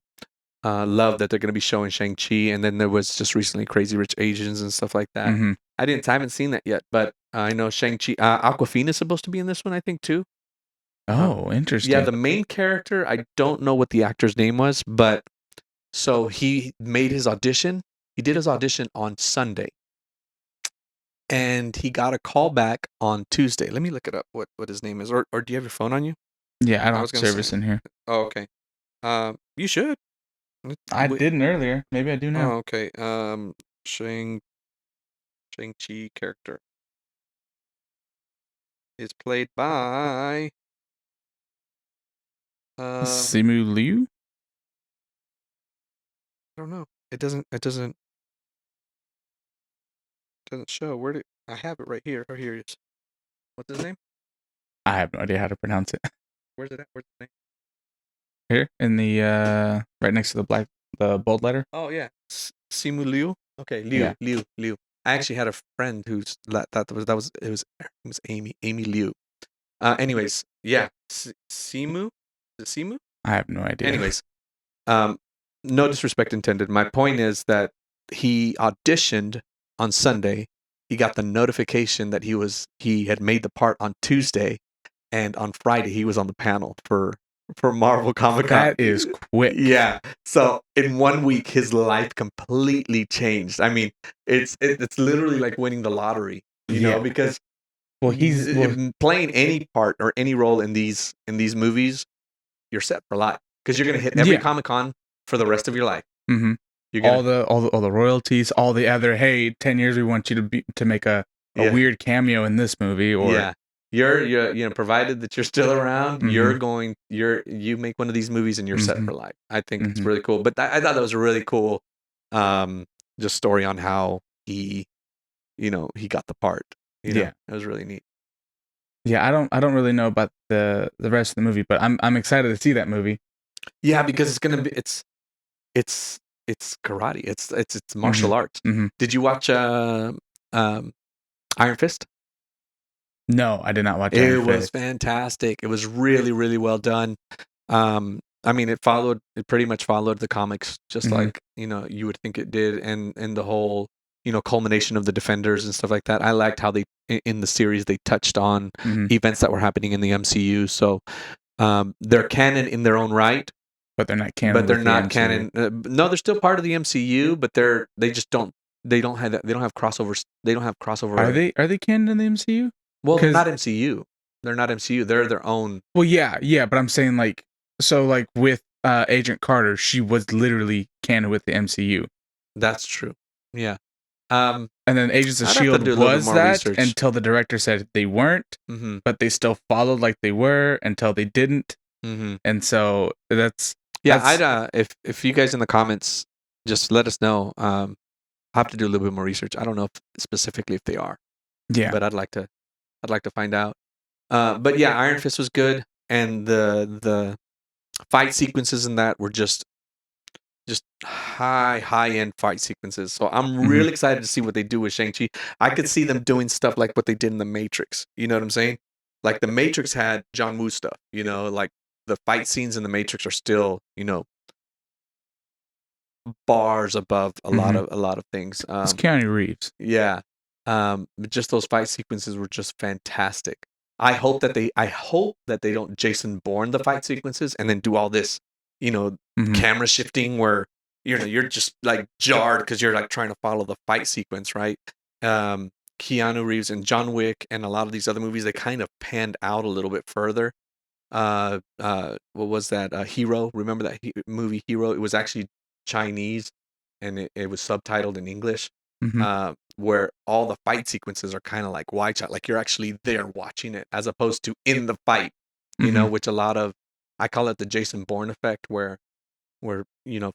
love that they're going to be showing Shang-Chi, and then there was just recently Crazy Rich Asians and stuff like that. I haven't seen that yet, but I know Shang-Chi. Awkwafina is supposed to be in this one, I think, too. Oh, interesting. Yeah, the main character, I don't know what the actor's name was, but so he made his audition. He did his audition on Sunday, and he got a call back on Tuesday. Let me look it up. What his name is, or do you have your phone on you? Yeah, I don't have service in here. Oh, okay. You should. I didn't earlier. Maybe I do now. Oh, okay. Shang-Chi character is played by Simu Liu? I don't know. It doesn't show. Where did I have it right here? Oh, here it is. What's his name? I have no idea how to pronounce it. Where's it at? Where's the name? Here in the right next to the bold letter. Oh yeah, Simu Liu. Okay, Liu. I actually had a friend who's it was Amy Liu. Anyways, yeah, Simu. Is it Simu? I have no idea. Anyways, no disrespect intended. My point is that he auditioned on Sunday. He got the notification that he had made the part on Tuesday, and on Friday he was on the panel for Marvel Comic-Con. That is quick. Yeah. So in 1 week, his life completely changed. I mean, it's literally like winning the lottery, you know, because he's playing any part or any role in these movies, you're set for life because you're gonna hit every Comic-Con for the rest of your life. You're gonna, all the royalties, all the other. Hey, 10 years we want you to make a weird cameo in this movie, or you're provided that you're still around, you make one of these movies and you're set for life. I think it's really cool. But I thought that was a really cool just story on how he got the part. It was really neat. Yeah, I don't really know about the rest of the movie, but I'm excited to see that movie. Yeah, because it's gonna be it's it's karate. It's Mhm. martial arts. Mhm. Did you watch um Iron Fist? No, I did not watch Iron It was Fist. fantastic. It was really, really well done. I mean, it pretty much followed the comics, just Mhm. like, you would think it did, and the whole, culmination of the Defenders and stuff like that. I liked how in the series, they touched on Mhm. events that were happening in the MCU. So, they're canon in their own right, But they're not canon but they're with the not MCU. canon. No, they're still part of the MCU, but they just they don't have crossovers. They don't have Are crossover. they canon in the MCU? Well, they're 'Cause not MCU. They're not MCU. They're their own. well, yeah, but I'm saying, like, so, like, with, Agent Carter, she was literally canon with the MCU. That's true. Yeah. Um, And then Agents of I'd have to do S.H.I.E.L.D. a little bit was more that research. until the director said they weren't, Mhm. but they still followed like they were until they didn't. Mhm. And so Yeah, I'd that's if you guys in the comments just let us know. I'll have to do a little bit more research. I don't know if specifically if they are, yeah. but I'd like to find out. But yeah, Iron Fist was good, and the fight sequences in that were just high end fight sequences. So I'm Mhm. really excited to see what they do with Shang-Chi. I could see them doing stuff like what they did in the Matrix. You know what I'm saying? Like the Matrix had John Woo stuff. Like the fight scenes in the Matrix are still bars above a lot Mhm. of a lot of things. It's Keanu Reeves. Yeah. But just those fight sequences were just fantastic. I hope that they don't Jason Bourne the fight sequences and then do all this, you know, Mhm. camera shifting where you're just like jarred because you're like trying to follow the fight sequence, right? Um, Keanu Reeves and John Wick and a lot of these other movies, they kind of panned out a little bit further. What was that? Hero. Remember that movie Hero? It was actually Chinese, and it was subtitled in English. Mhm. Where all the fight sequences are kind of like wide shot, like you're actually there watching it, as opposed to in the fight. Mhm. Which a lot of I call it the Jason Bourne effect, where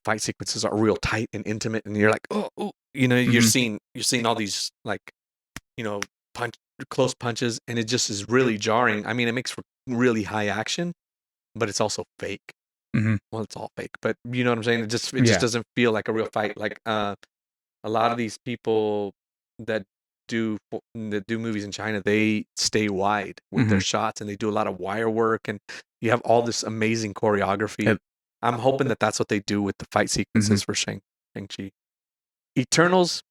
fight sequences are real tight and intimate, and you're like, oh, oh, you're Mhm. seeing all these like you know, punch close punches, and it just is really jarring. I mean, it makes for really high action, but it's also fake. Mhm. Well, it's all fake, but you know what I'm saying? It just Yeah. doesn't feel like a real fight. Like a lot of these people that that do movies in China, they stay wide with their Mhm. shots, and they do a lot of wire work, and you have all this amazing choreography. It I'm hoping that that's what they do with the fight Mhm. sequences for Shang-Chi. Eternals,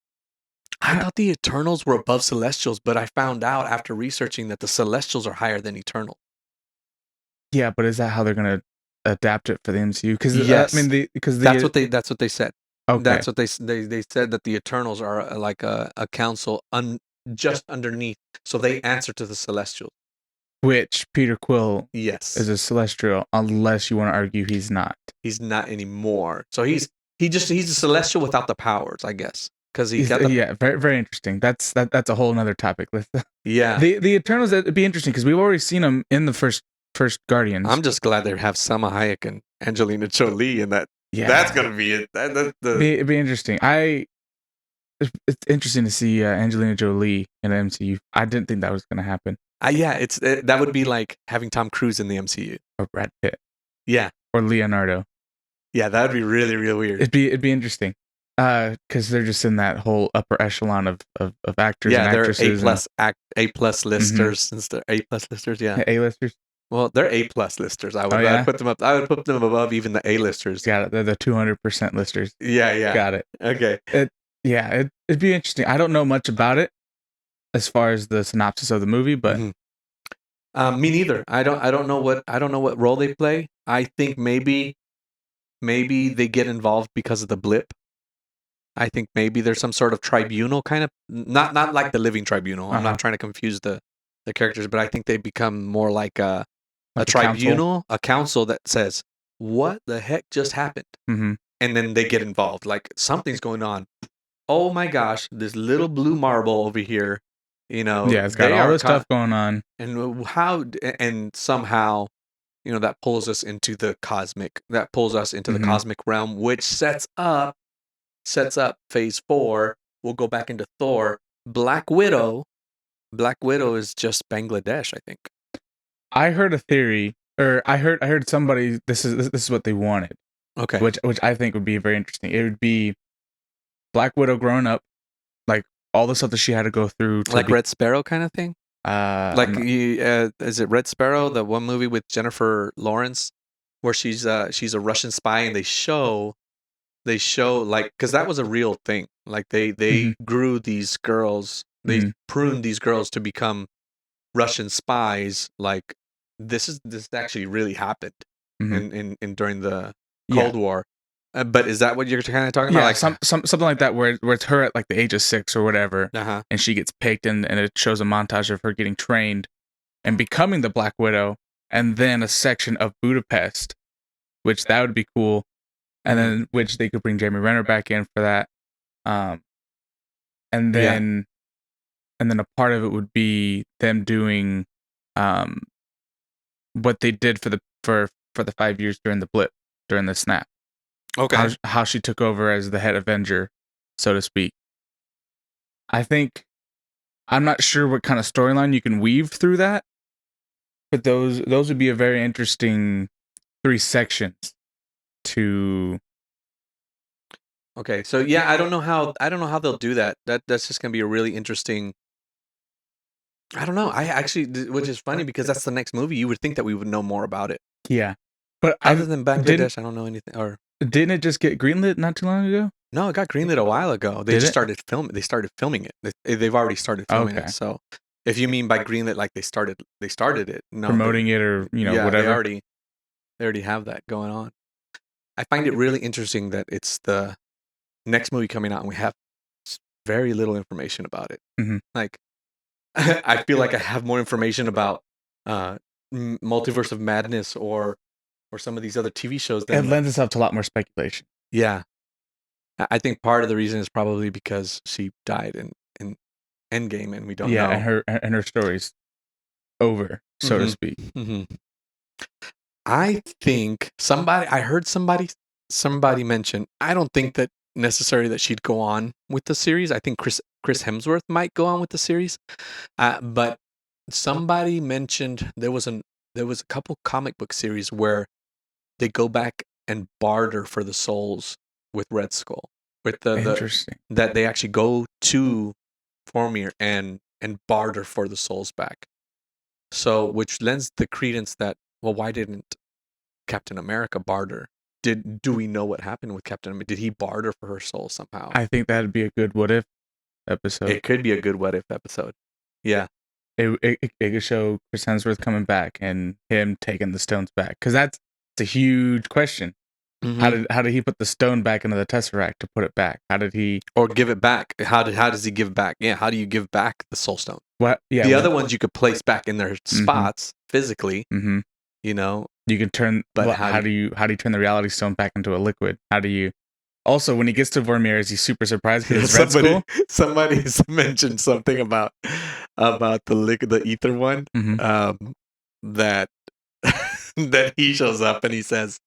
I I thought the Eternals were above Celestials, but I found out after researching that the Celestials are higher than Eternal. yeah, but is that how they're gonna adapt it for the MCU? Because I Yes, mean, because that's the what they said. okay, That's what they said that the Eternals are like a council just underneath, so they answer to the Celestials. which Peter Quill is Yes, a Celestial, unless you wanna argue he's not. he's not anymore. So he's a Celestial without the powers, I guess, because he Is got the yeah, very very interesting. That's a whole another topic. yeah. The Eternals, it'd be interesting because we've already seen them in the first Guardians. I'm just glad they have Salma Hayek and Angelina Jolie in that. That's Yeah, gonna be it. The it'd be interesting. It's interesting to see Angelina Jolie in the MCU. I didn't think that was gonna happen. yeah, that would be like having Tom Cruise in the MCU. Or Brad Pitt Yeah, or Leonardo. yeah, that would be really, really weird. It'd be interesting. Because they're just in that whole upper echelon of actors and Yeah, they're actresses and A plus mhm, listers since they're A plus listers. Yeah, A-listers. well, they're A plus listers. Oh I'd yeah, put them up. I would put them above even the A listers. got it. They're the 200% listers. Yeah, yeah. Got it. Okay. It yeah, it'd be interesting. I don't know much about it as far as the synopsis of the movie, but hmm Me neither. I don't know what role they play. I think maybe they get involved because of the blip. I think maybe there's some sort of tribunal kind of not like the living tribunal. I'm uh-huh, not trying to confuse the characters, but I think they become more like a like a council. tribunal, a council that says, "What the heck just happened?" Mhm. And then they get involved. Like something's going on. Oh my gosh, this little blue marble over here, Yeah, it's got they all are this stuff going on. and and somehow, that pulls us into the Mhm. cosmic realm, which sets up phase 4. We'll go back into Thor. Black Widow is just Bangladesh, I think. I heard a theory or I heard somebody this is what they wanted, Okay. which I think would be very interesting. It would be Black Widow growing up, like all the stuff that she had to go through to Like be. Red Sparrow kind of thing? Like is it Red Sparrow, the one movie with Jennifer Lawrence, where she's a Russian spy, and they show like, because that was a real thing. Like they Mhm, grew these girls, they mhm, pruned these girls to become Russian spies. Like this actually really happened mhm. in during the Yeah, Cold War. But is that what you're kind of talking about? yeah, Like, something like that where it's her at like the age of 6 or whatever, uh-huh. and she gets picked, and it shows a montage of her getting trained and becoming the Black Widow, and then a section of Budapest, which that would be cool, and Hmm. then which they could bring Jeremy Renner back in for that, um, and Yeah. then a part of it would be them doing, um, what they did for the 5 years during the blip, during the snap, Okay. how she took over as the head Avenger, so to speak. I think I'm not sure what kind of storyline you can weave through that, but those would be a very interesting 3 sections to. Okay. So yeah, I don't know how they'll do that. That's just gonna be a really interesting. I don't know. I actually, which is funny because that's the next movie. You would think that we would know more about it. Yeah, but Other I than didn't Bangladesh, I don't know anything. Or didn't it just get greenlit not too long ago? no, it got greenlit a while ago. They Did just it? started filming. They started filming it. They've already started filming it. Okay, So, if you mean by greenlit, like they started it. No, promoting it or yeah, they whatever. already have that going on. I find it really interesting that it's the next movie coming out, and we have very little information about it. Hmm. Like, I feel like I have more information about uh, Multiverse of Madness or some of these other TV shows It than, lends itself to a lot more speculation. yeah. I think part of the reason is probably because she died in Endgame, and we don't Yeah, know. and her story's over, so to Hmm. speak. Hmm. I think I heard somebody mention. I don't think that necessarily that she'd go on with the series. I think Chris Hemsworth might go on with the series. But somebody mentioned there was a couple comic book series where they go back and barter for the souls with Red Skull, with the Interesting. that they actually go to Vormir and barter for the souls back. So, which lends the credence that, well, why didn't Captain America barter? Do we know what happened with Captain America? Did he barter for her soul somehow? I think that'd be a good what if episode. It could be a good what if episode. Yeah. It could show Chris Hemsworth coming back and him taking the stones back, because that's a huge question. How Hmm. did he put the stone back into the Tesseract to put it back? How did he? Or give it back. How does he give back? Yeah, how do you give back the soul stone? What? Yeah. The other ones you could place back in their Mm-hmm. spots physically, Mm-hmm. you know, You can turn. but What? How do you turn the Reality Stone back into a liquid? How do you? Also, when he gets to Vormir, is he super surprised because it's Red somebody Skull? somebody's mentioned something about the ether one, Mm-hmm. that that he shows up and he says,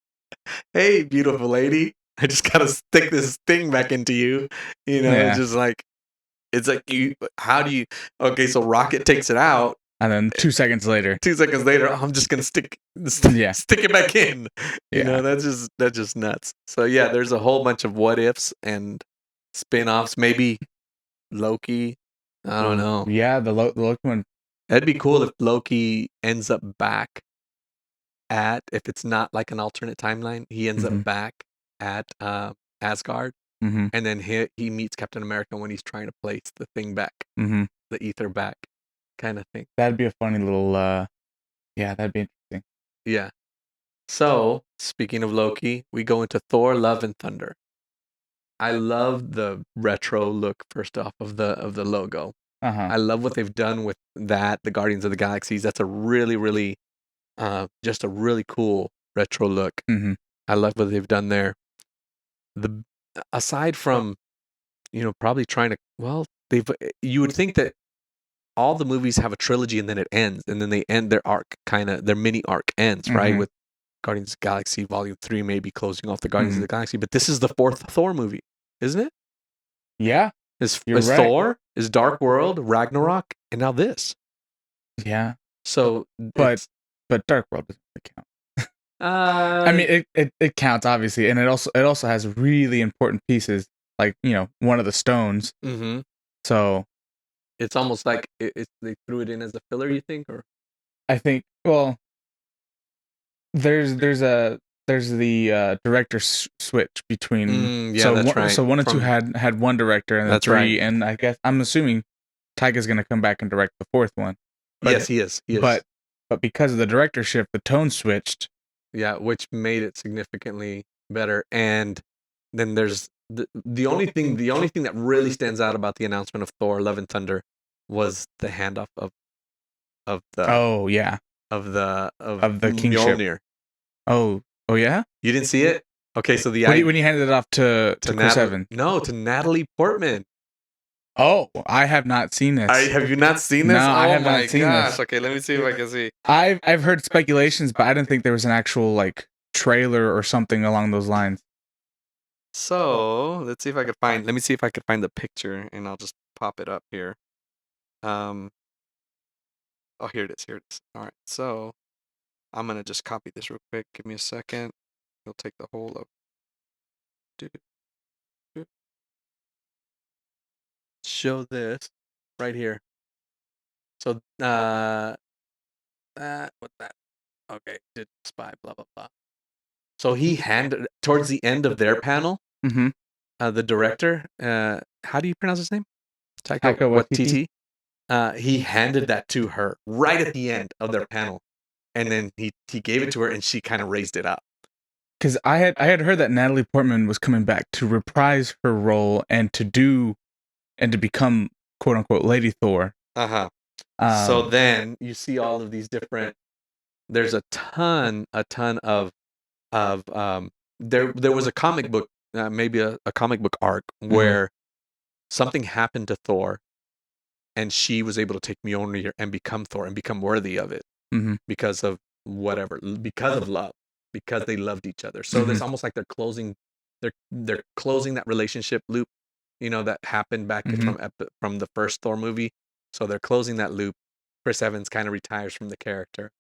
"Hey, beautiful lady, I just gotta stick this thing back into you." It's Yeah. just like, it's like, you. How do you? Okay, so Rocket takes it out. And then 2 seconds later. 2 seconds later, I'm just gonna Yeah. stick it back in. Yeah. That's just nuts. So yeah, there's a whole bunch of what ifs and spin-offs. Maybe Loki. I don't know. Yeah. The Loki one. That'd be cool if Loki ends up back if it's not like an alternate timeline, he ends Mm-hmm. up back at Asgard, Mm-hmm. and then he meets Captain America when he's trying to place the thing back, Mm-hmm. the ether back, kind of thing. That'd be a funny little. Yeah, that'd be interesting. Yeah. So, speaking of Loki, we go into Thor: Love and Thunder. I love the retro look, first off, of the logo. Uh huh. I love what they've done with that, the Guardians of the Galaxies. That's a really, really, just a really cool retro look. Mm-hmm. I love what they've done there. The Aside from, probably trying to, well, you would think that all the movies have a trilogy and then it ends, and then they end their arc, their mini arc ends, right? Mm-hmm. With Guardians of the Galaxy Volume 3 maybe closing off the Guardians of Mm-hmm. the Galaxy, but this is the fourth Thor movie, isn't it? Yeah. Is You're is right. Thor, is Dark World, Ragnarok, and now this. Yeah. So But it's but Dark World doesn't really count. I Uh, mean, it counts obviously, and it also has really important pieces, like one of the stones. mm-hmm. So It's almost like they threw it in as a filler. You think, or I think, well, there's the director switch between. yeah, So that's right. one and two From had one director, and then That's right. three, and I guess I'm assuming Tyga's gonna come back and direct the fourth one. But Yes, he is. He is. but because of the directorship, the tone switched. Yeah, which made it significantly better. And then there's the only thing that really stands out about the announcement of Thor: Love and Thunder was the handoff of the Oh yeah, of of the kingship. Mjolnir. Oh yeah. You didn't see it? Okay, so When he handed it off to Chris Natalie, Evans. no, to Natalie Portman. Oh, I have not seen this. Have you not seen No, this? I Oh have my not seen gosh. this. Okay, let me see if I can see. I've heard speculations, but I didn't think there was an actual like trailer or something along those lines. So let's see if I could find. Let me see if I could find the picture, and I'll just pop it up here. Um. Oh, here it is. Here it is. All right. So I'm gonna just copy this real quick. Give me a second. You'll take the whole of. do, do. Show this right here. So what's that? Okay, did spy blah blah blah. So he handed towards the end of their panel. Mm-hmm. The director. How do you pronounce his name? Taika Waititi. He handed that to her right at the end of their panel, and then he gave it to her, and she kind of raised it up. Because I had heard that Natalie Portman was coming back to reprise her role and to become quote unquote Lady Thor. Uh-huh. So then you see all of these different. There's a ton of there was a comic book, maybe a comic book arc where something happened to Thor, and she was able to take Mjolnir and become Thor and become worthy of it because of whatever, because of love, because they loved each other. So there's almost like they're closing that relationship loop, that happened back from the first Thor movie. So they're closing that loop. Chris Evans kind of retires from the character,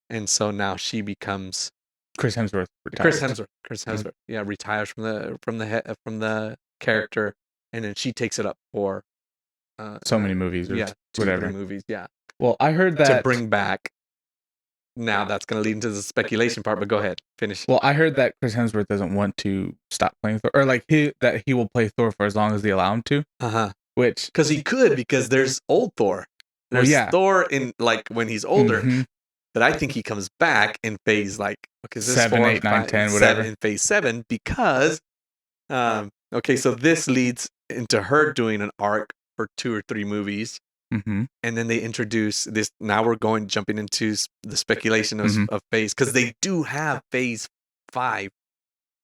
and so now she becomes Chris Hemsworth retires. Chris Hemsworth, yeah, retires from the character, and then she takes it up for so many movies, or yeah, 2 whatever. 3 movies, yeah. Well, I heard that to bring back. Now that's going to lead into the speculation part, but go ahead, finish. Well, I heard that Chris Hemsworth doesn't want to stop playing Thor, or like that he will play Thor for as long as they allow him to. Which because he could, because there's old Thor. There's Thor in like when he's older. But I think he comes back in phase like 7, 8, 9, 10, whatever. In phase 7 because okay, so this leads into her doing an arc for 2 or 3 movies. And then they introduce this. Now we're jumping into the speculation of phase, because they do have phase 5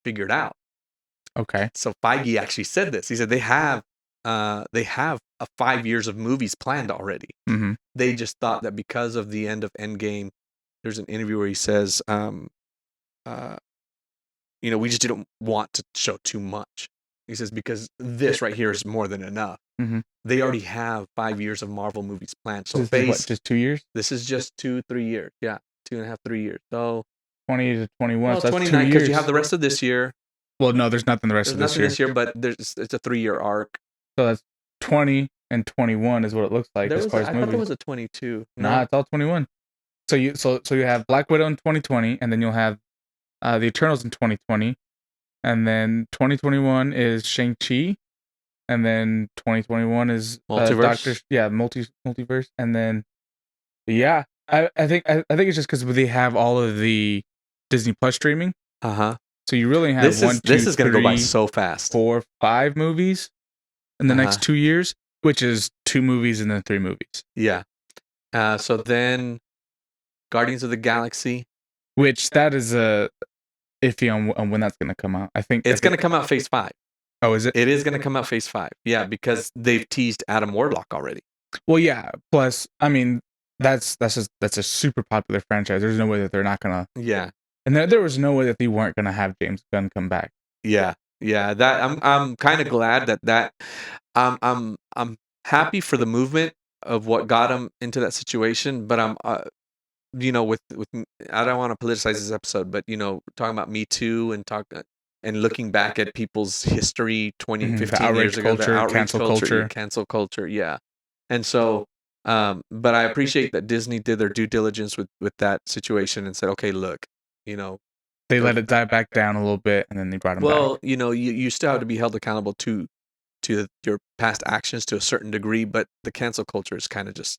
figured out. Okay. So Feige actually said this. He said they have a 5 years of movies planned already. They just thought that because of the end of Endgame, there's an interview where he says, we just didn't want to show too much. He says, because this right here is more than enough. They already have 5 years of Marvel movies planned. So this is what, just 2 years? This is just 2-3 years. Yeah, 2.5, 3 years. So 20 to 21. Well, so that's 29 because you have the rest of this year. Well, no, there's nothing the rest of this year. But it's a 3-year arc. So that's 20 and 21 is what it looks like as far as movies. I thought there was a 22. Nah, it's all 21. So you have Black Widow in 2020, and then you'll have the Eternals in 2020, and then 2021 is Shang-Chi, and then 2021 is Multiverse. Multiverse, and then I think it's just because they have all of the Disney Plus streaming. So you really have this is going to go by so fast. 4, 5 movies in the next 2 years, which is 2 movies and then 3 movies. Yeah. So then Guardians of the Galaxy, which that is iffy on when that's going to come out. I think it's going to come out phase 5. Oh, is it? It is going to come out phase 5. Yeah, because they've teased Adam Warlock already. Well, yeah. Plus, I mean, that's a super popular franchise. There's no way that they're not gonna. Yeah. And there was no way that they weren't gonna have James Gunn come back. Yeah. That I'm kind of glad that I'm happy for the movement of what got him into that situation, but with I don't want to politicize this episode, but talking about Me Too and looking back at people's history 20, The 15 years outrage ago, the culture, outrage cancel culture, culture. cancel culture, yeah. And so, but I appreciate that Disney did their due diligence with that situation and said, okay, look, you know, They let it die back down a little bit, and then they brought him back. well, you still have to be held accountable to your past actions to a certain degree, but the cancel culture is kind of just,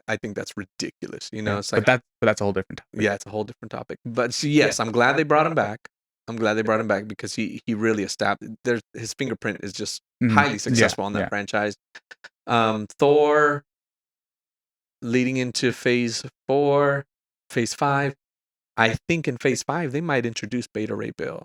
I think that's ridiculous. Yeah, It's like, but that's a whole different topic. yeah, it's a whole different topic. But so, yes, I'm glad they brought him back. I'm glad they brought him back because he really established his fingerprint is just highly Yeah, successful on that yeah. franchise. Thor leading into phase 5. I think in phase 5 they might introduce Beta Ray Bill.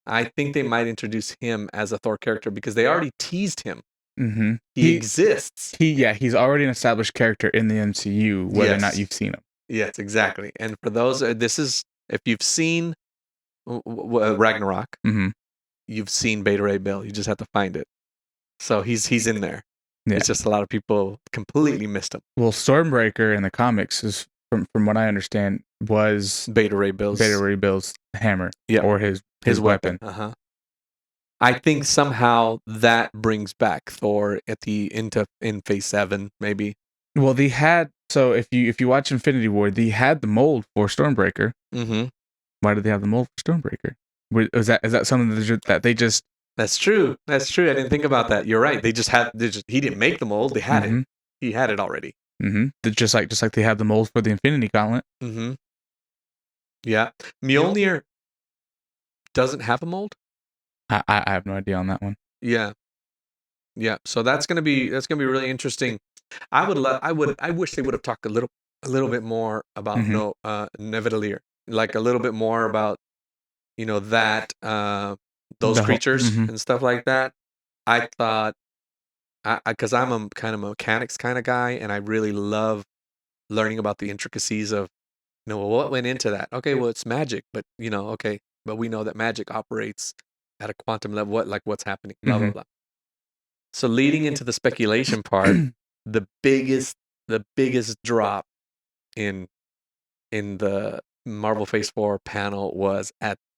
I think they might introduce him as a Thor character because they already teased him. Mm-hmm. He exists. He's already an established character in the MCU, whether or not Yes. you've seen him. Yes, exactly. And for those, this is if you've seen Ragnarok, Mm-hmm. you've seen Beta Ray Bill. You just have to find it. So he's in there. Yeah. It's just a lot of people completely missed him. Well, Stormbreaker in the comics is, from what I understand, was Beta Ray Bill's hammer, yeah, or his weapon. Uh-huh. I think somehow that brings back Thor at in phase 7, maybe. Well, they had, so if you watch Infinity War, they had the mold for Stormbreaker. Mm-hmm. Why did they have the mold for Stormbreaker? Is that something that they just? That's true. That's true. I didn't think about that. You're right. He didn't make the mold. They had it. He had it already. Mm-hmm. Just like they had the mold for the Infinity Gauntlet. Mm-hmm. Yeah. Mjolnir doesn't have a mold? I have no idea on that one. Yeah. Yeah. So that's gonna be really interesting. I wish they would have talked a little bit more about Nidavellir. Like a little bit more about that those creatures and stuff like that. I thought because I'm a kind of mechanics kind of guy and I really love learning about the intricacies of well, what went into that. Okay, well it's magic, but okay, but we know that magic operates at a quantum level. What's happening? Blah blah blah. So leading into the speculation part, the biggest drop in the Marvel Phase 4 panel was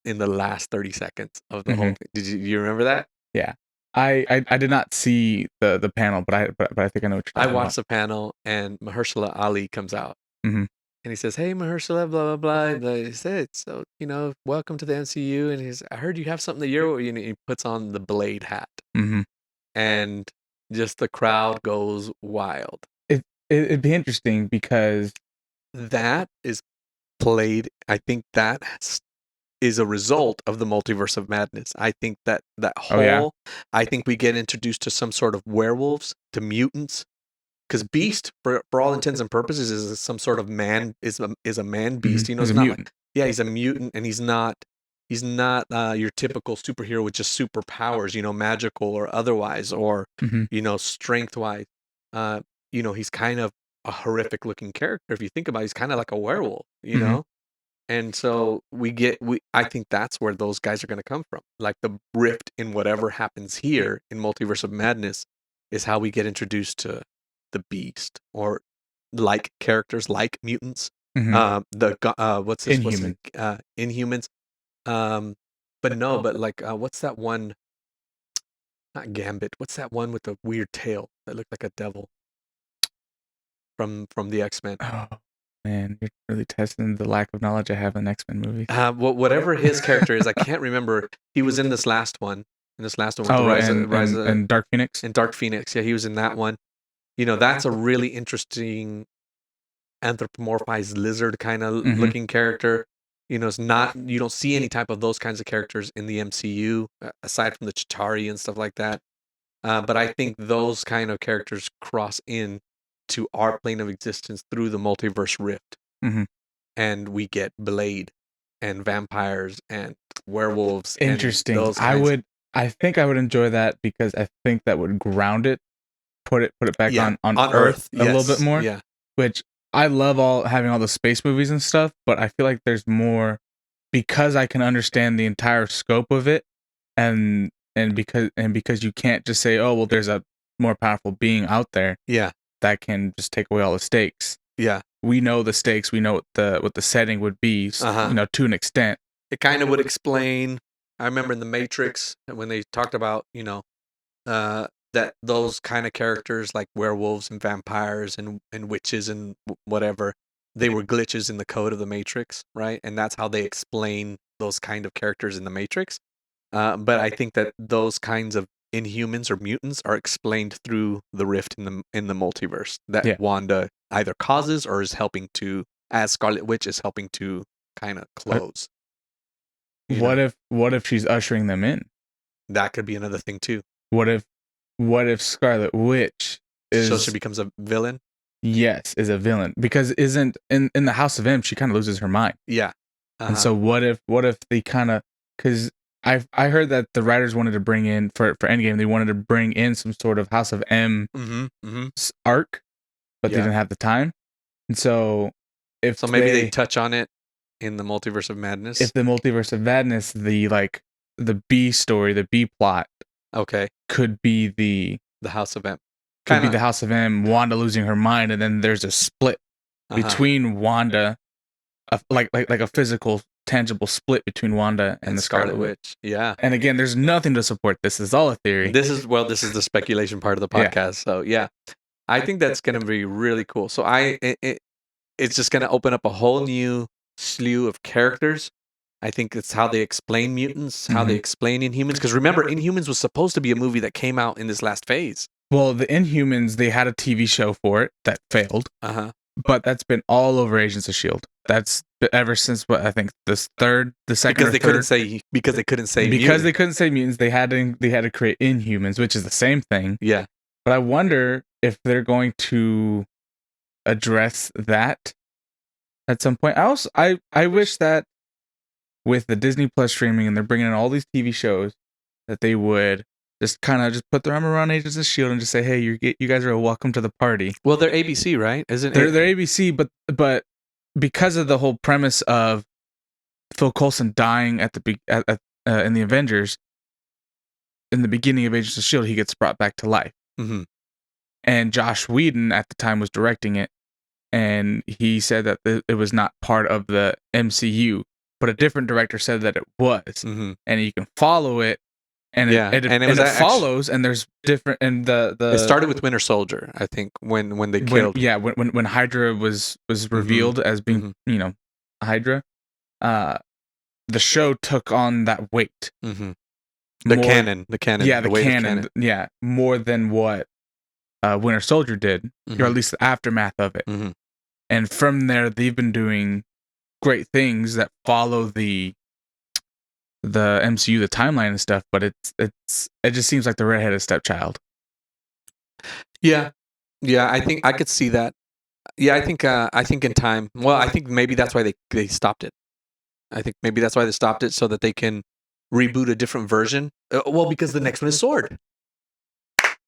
in the last 30 seconds of the whole thing. Did you remember that? Yeah. I did not see the panel, but I think I know what you're talking about. I watched the panel and Mahershala Ali comes out. Mm-hmm. And he says, "Hey, Mahershala, blah blah blah." He said, "So welcome to the MCU." And I heard you have something that he puts on the Blade hat, and just the crowd goes wild. It'd be interesting because that is played. I think that is a result of the Multiverse of Madness. I think that whole. I think we get introduced to some sort of werewolves, to mutants. Because Beast, for all intents and purposes, is some sort of man, is a man beast. he's it's a not mutant. He's a mutant, and he's not your typical superhero with just superpowers, magical or otherwise, or strength wise. He's kind of a horrific looking character. If you think about it, he's kind of like a werewolf, And so I think that's where those guys are going to come from. Like the rift in whatever happens here in Multiverse of Madness is how we get introduced to the Beast or like characters like mutants. What's this? Inhuman. Inhumans. But like what's that one? Not Gambit. What's that one with the weird tail that looked like a devil from the X-Men? Oh man, you're really testing the lack of knowledge I have in X-Men movies. Whatever his character is, I can't remember. He was in this last one. With the Rise and Dark Phoenix. And Dark Phoenix, yeah, he was in that one. That's a really interesting anthropomorphized lizard kind of looking character. It's not, you don't see any type of those kinds of characters in the MCU aside from the Chitauri and stuff like that. But I think those kind of characters cross in to our plane of existence through the multiverse rift, and we get Blade and vampires and werewolves. Interesting. I think I would enjoy that because I think that would ground it, put it back on Earth a little bit more. Yeah. Which I love having all the space movies and stuff, but I feel like there's more because I can understand the entire scope of it, and because you can't just say, oh well, there's a more powerful being out there. Yeah. That can just take away all the stakes. Yeah. we know the stakes, we know what the setting would be, to an extent. It kind of would explain. I remember in the Matrix when they talked about, that those kind of characters like werewolves and vampires and witches and whatever, they were glitches in the code of the Matrix, right? And that's how they explain those kind of characters in the Matrix. But I think that those kinds of Inhumans or mutants are explained through the rift in the multiverse that Yeah. Wanda either causes or is helping to, as Scarlet Witch is helping to kind of close. What if she's ushering them in? That could be another thing too. What if Scarlet Witch So she becomes a villain? Yes, is a villain, because isn't in the House of M she kind of loses her mind. Yeah. And so what if they kind of, because I heard that the writers wanted to bring in for Endgame, they wanted to bring in some sort of House of M arc, but they didn't have the time. And so maybe they touch on it in the Multiverse of Madness. If the Multiverse of Madness, the B story, the B plot, could be the House of M. Could be the House of M, Wanda losing her mind, and then there's a split between Wanda, like a physical, tangible split between Wanda and the Scarlet Witch. Yeah. And again, there's nothing to support this. It's all a theory. This is the speculation part of the podcast. Yeah. So yeah, I think that's going to be really cool. So it's just going to open up a whole new slew of characters. I think it's how they explain mutants, how they explain Inhumans. Because remember, Inhumans was supposed to be a movie that came out in this last phase. Well, the Inhumans, they had a TV show for it that failed. But that's been all over Agents of S.H.I.E.L.D. That's ever since, what, I think the second because they couldn't say mutants, they had to create Inhumans, which is the same thing. Yeah. But I wonder if they're going to address that at some point. I wish that with the Disney Plus streaming, and they're bringing in all these TV shows, that they would just kind of put their arm around Agents of S.H.I.E.L.D. and just say, hey, you guys are welcome to the party. Well, they're ABC, right? Isn't they're ABC, but because of the whole premise of Phil Coulson dying in the Avengers, in the beginning of Agents of S.H.I.E.L.D., he gets brought back to life. And Josh Whedon at the time was directing it, and he said that it was not part of the MCU, but a different director said that it was. And you can follow it. And it follows, and there's different, and it started with Winter Soldier, I think, when they killed. When Hydra was revealed as being, Hydra, the show took on that weight. The canon. Yeah, the canon. Yeah, more than what Winter Soldier did, or at least the aftermath of it. And from there, they've been doing great things that follow the MCU, the timeline and stuff, but it just seems like the redheaded stepchild. Yeah, I think I could see that. Yeah, I think in time. Well, I think maybe that's why they stopped it. I think maybe that's why they stopped it, so that they can reboot a different version. Well, because the next one is Sword.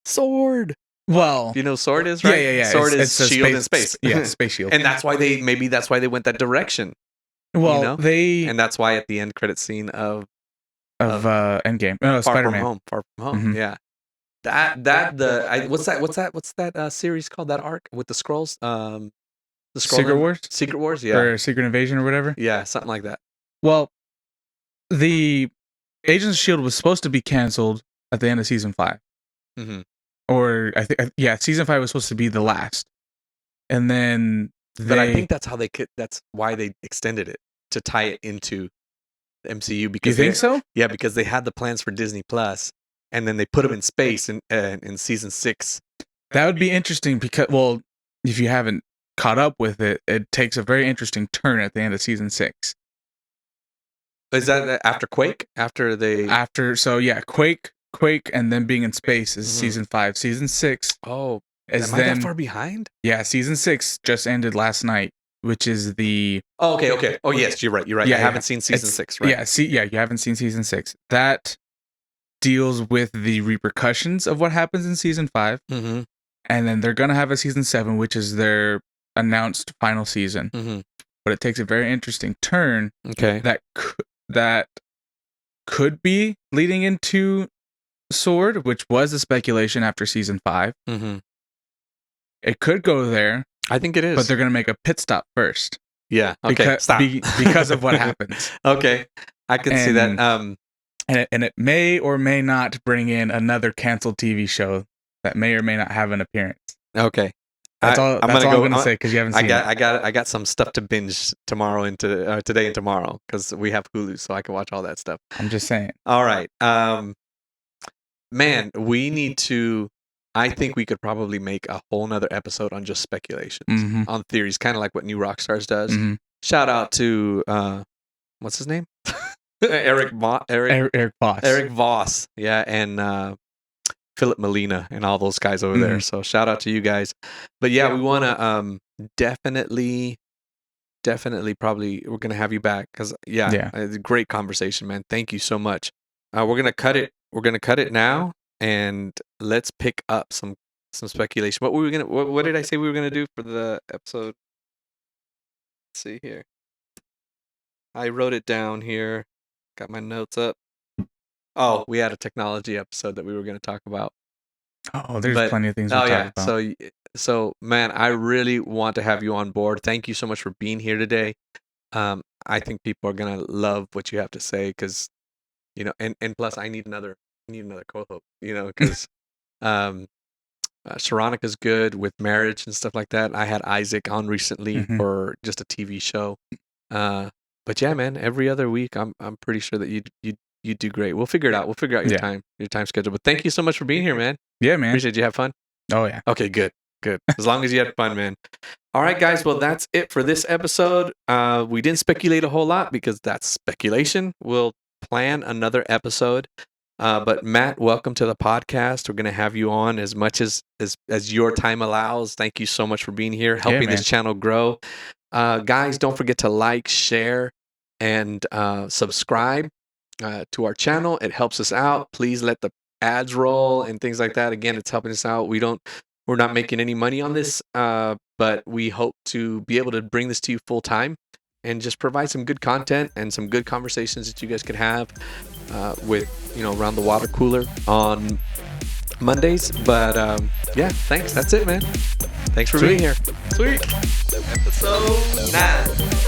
Sword. Well, you know Sword is, right? Yeah. Sword is Shield in space. Yeah, space shield. And that's why they went that direction. Well, and that's why at the end credit scene of Endgame, Spider-Man, Far From Home, yeah. What's that series called? That arc with the Skrulls, the Secret Wars, yeah, or Secret Invasion, or whatever. Yeah, something like that. Well, the Agents of S.H.I.E.L.D. was supposed to be canceled at the end of season 5, or I think season 5 was supposed to be the last, and then. But I think that's how that's why they extended it, to tie it into the MCU. Because you think so? Yeah, because they had the plans for Disney Plus, and then they put them in space in season 6. That would be interesting because, well, if you haven't caught up with it, it takes a very interesting turn at the end of season 6. Is that after Quake? Quake, and then being in space is season 5. Season 6. Oh. Am I that far behind? Yeah, season 6 just ended last night, which is the. Oh, okay. Oh, yes, you're right. Yeah, I haven't seen season 6, right? Yeah, you haven't seen season 6. That deals with the repercussions of what happens in season 5, and then they're gonna have a season 7, which is their announced final season. But it takes a very interesting turn. Okay. That could be leading into Sword, which was a speculation after season 5. It could go there. I think it is. but they're going to make a pit stop first. Yeah. Okay. Stop. Because of what happens. Okay. I can see that. And it may or may not bring in another canceled TV show that may or may not have an appearance. Okay. That's all I'm going to say because you haven't seen it. I got some stuff to binge tomorrow into today and tomorrow because we have Hulu, so I can watch all that stuff. I'm just saying. All right. Man, we need to. I think we could probably make a whole nother episode on just speculations, on theories, kind of like what New Rockstars does. Mm-hmm. Shout out to what's his name? Eric Voss. Eric Voss. Yeah, and Philip Molina and all those guys over there. So shout out to you guys. But yeah, we want to definitely probably we're gonna have you back because it's a great conversation, man. Thank you so much. We're gonna cut it. We're gonna cut it now, and let's pick up some speculation. What were we gonna? What did I say we were gonna do for the episode? Let's see here. I wrote it down here. Got my notes up. Oh, we had a technology episode that we were going to talk about. Oh, there's plenty of things to talk about. So, man, I really want to have you on board. Thank you so much for being here today. I think people are going to love what you have to say because, and plus I need another co-host, because Sharonica's good with marriage and stuff like that. I had Isaac on recently for just a TV show. But yeah, man, every other week, I'm pretty sure that you do great. We'll figure it out. We'll figure out your time schedule. But thank you so much for being here, man. Yeah, man. Appreciate you. Have fun. Oh yeah. Okay, good. As long as you had fun, man. All right, guys. Well, that's it for this episode. We didn't speculate a whole lot because that's speculation. We'll plan another episode. But Matt, welcome to the podcast. We're gonna have you on as much as your time allows. Thank you so much for being here, helping this channel grow. Guys, don't forget to like, share, and subscribe to our channel. It helps us out. Please let the ads roll and things like that. Again, it's helping us out. We're not making any money on this, but we hope to be able to bring this to you full time and just provide some good content and some good conversations that you guys could have with, around the water cooler on Mondays. But yeah, thanks. That's it, man. Thanks for being here. Sweet. Episode 9.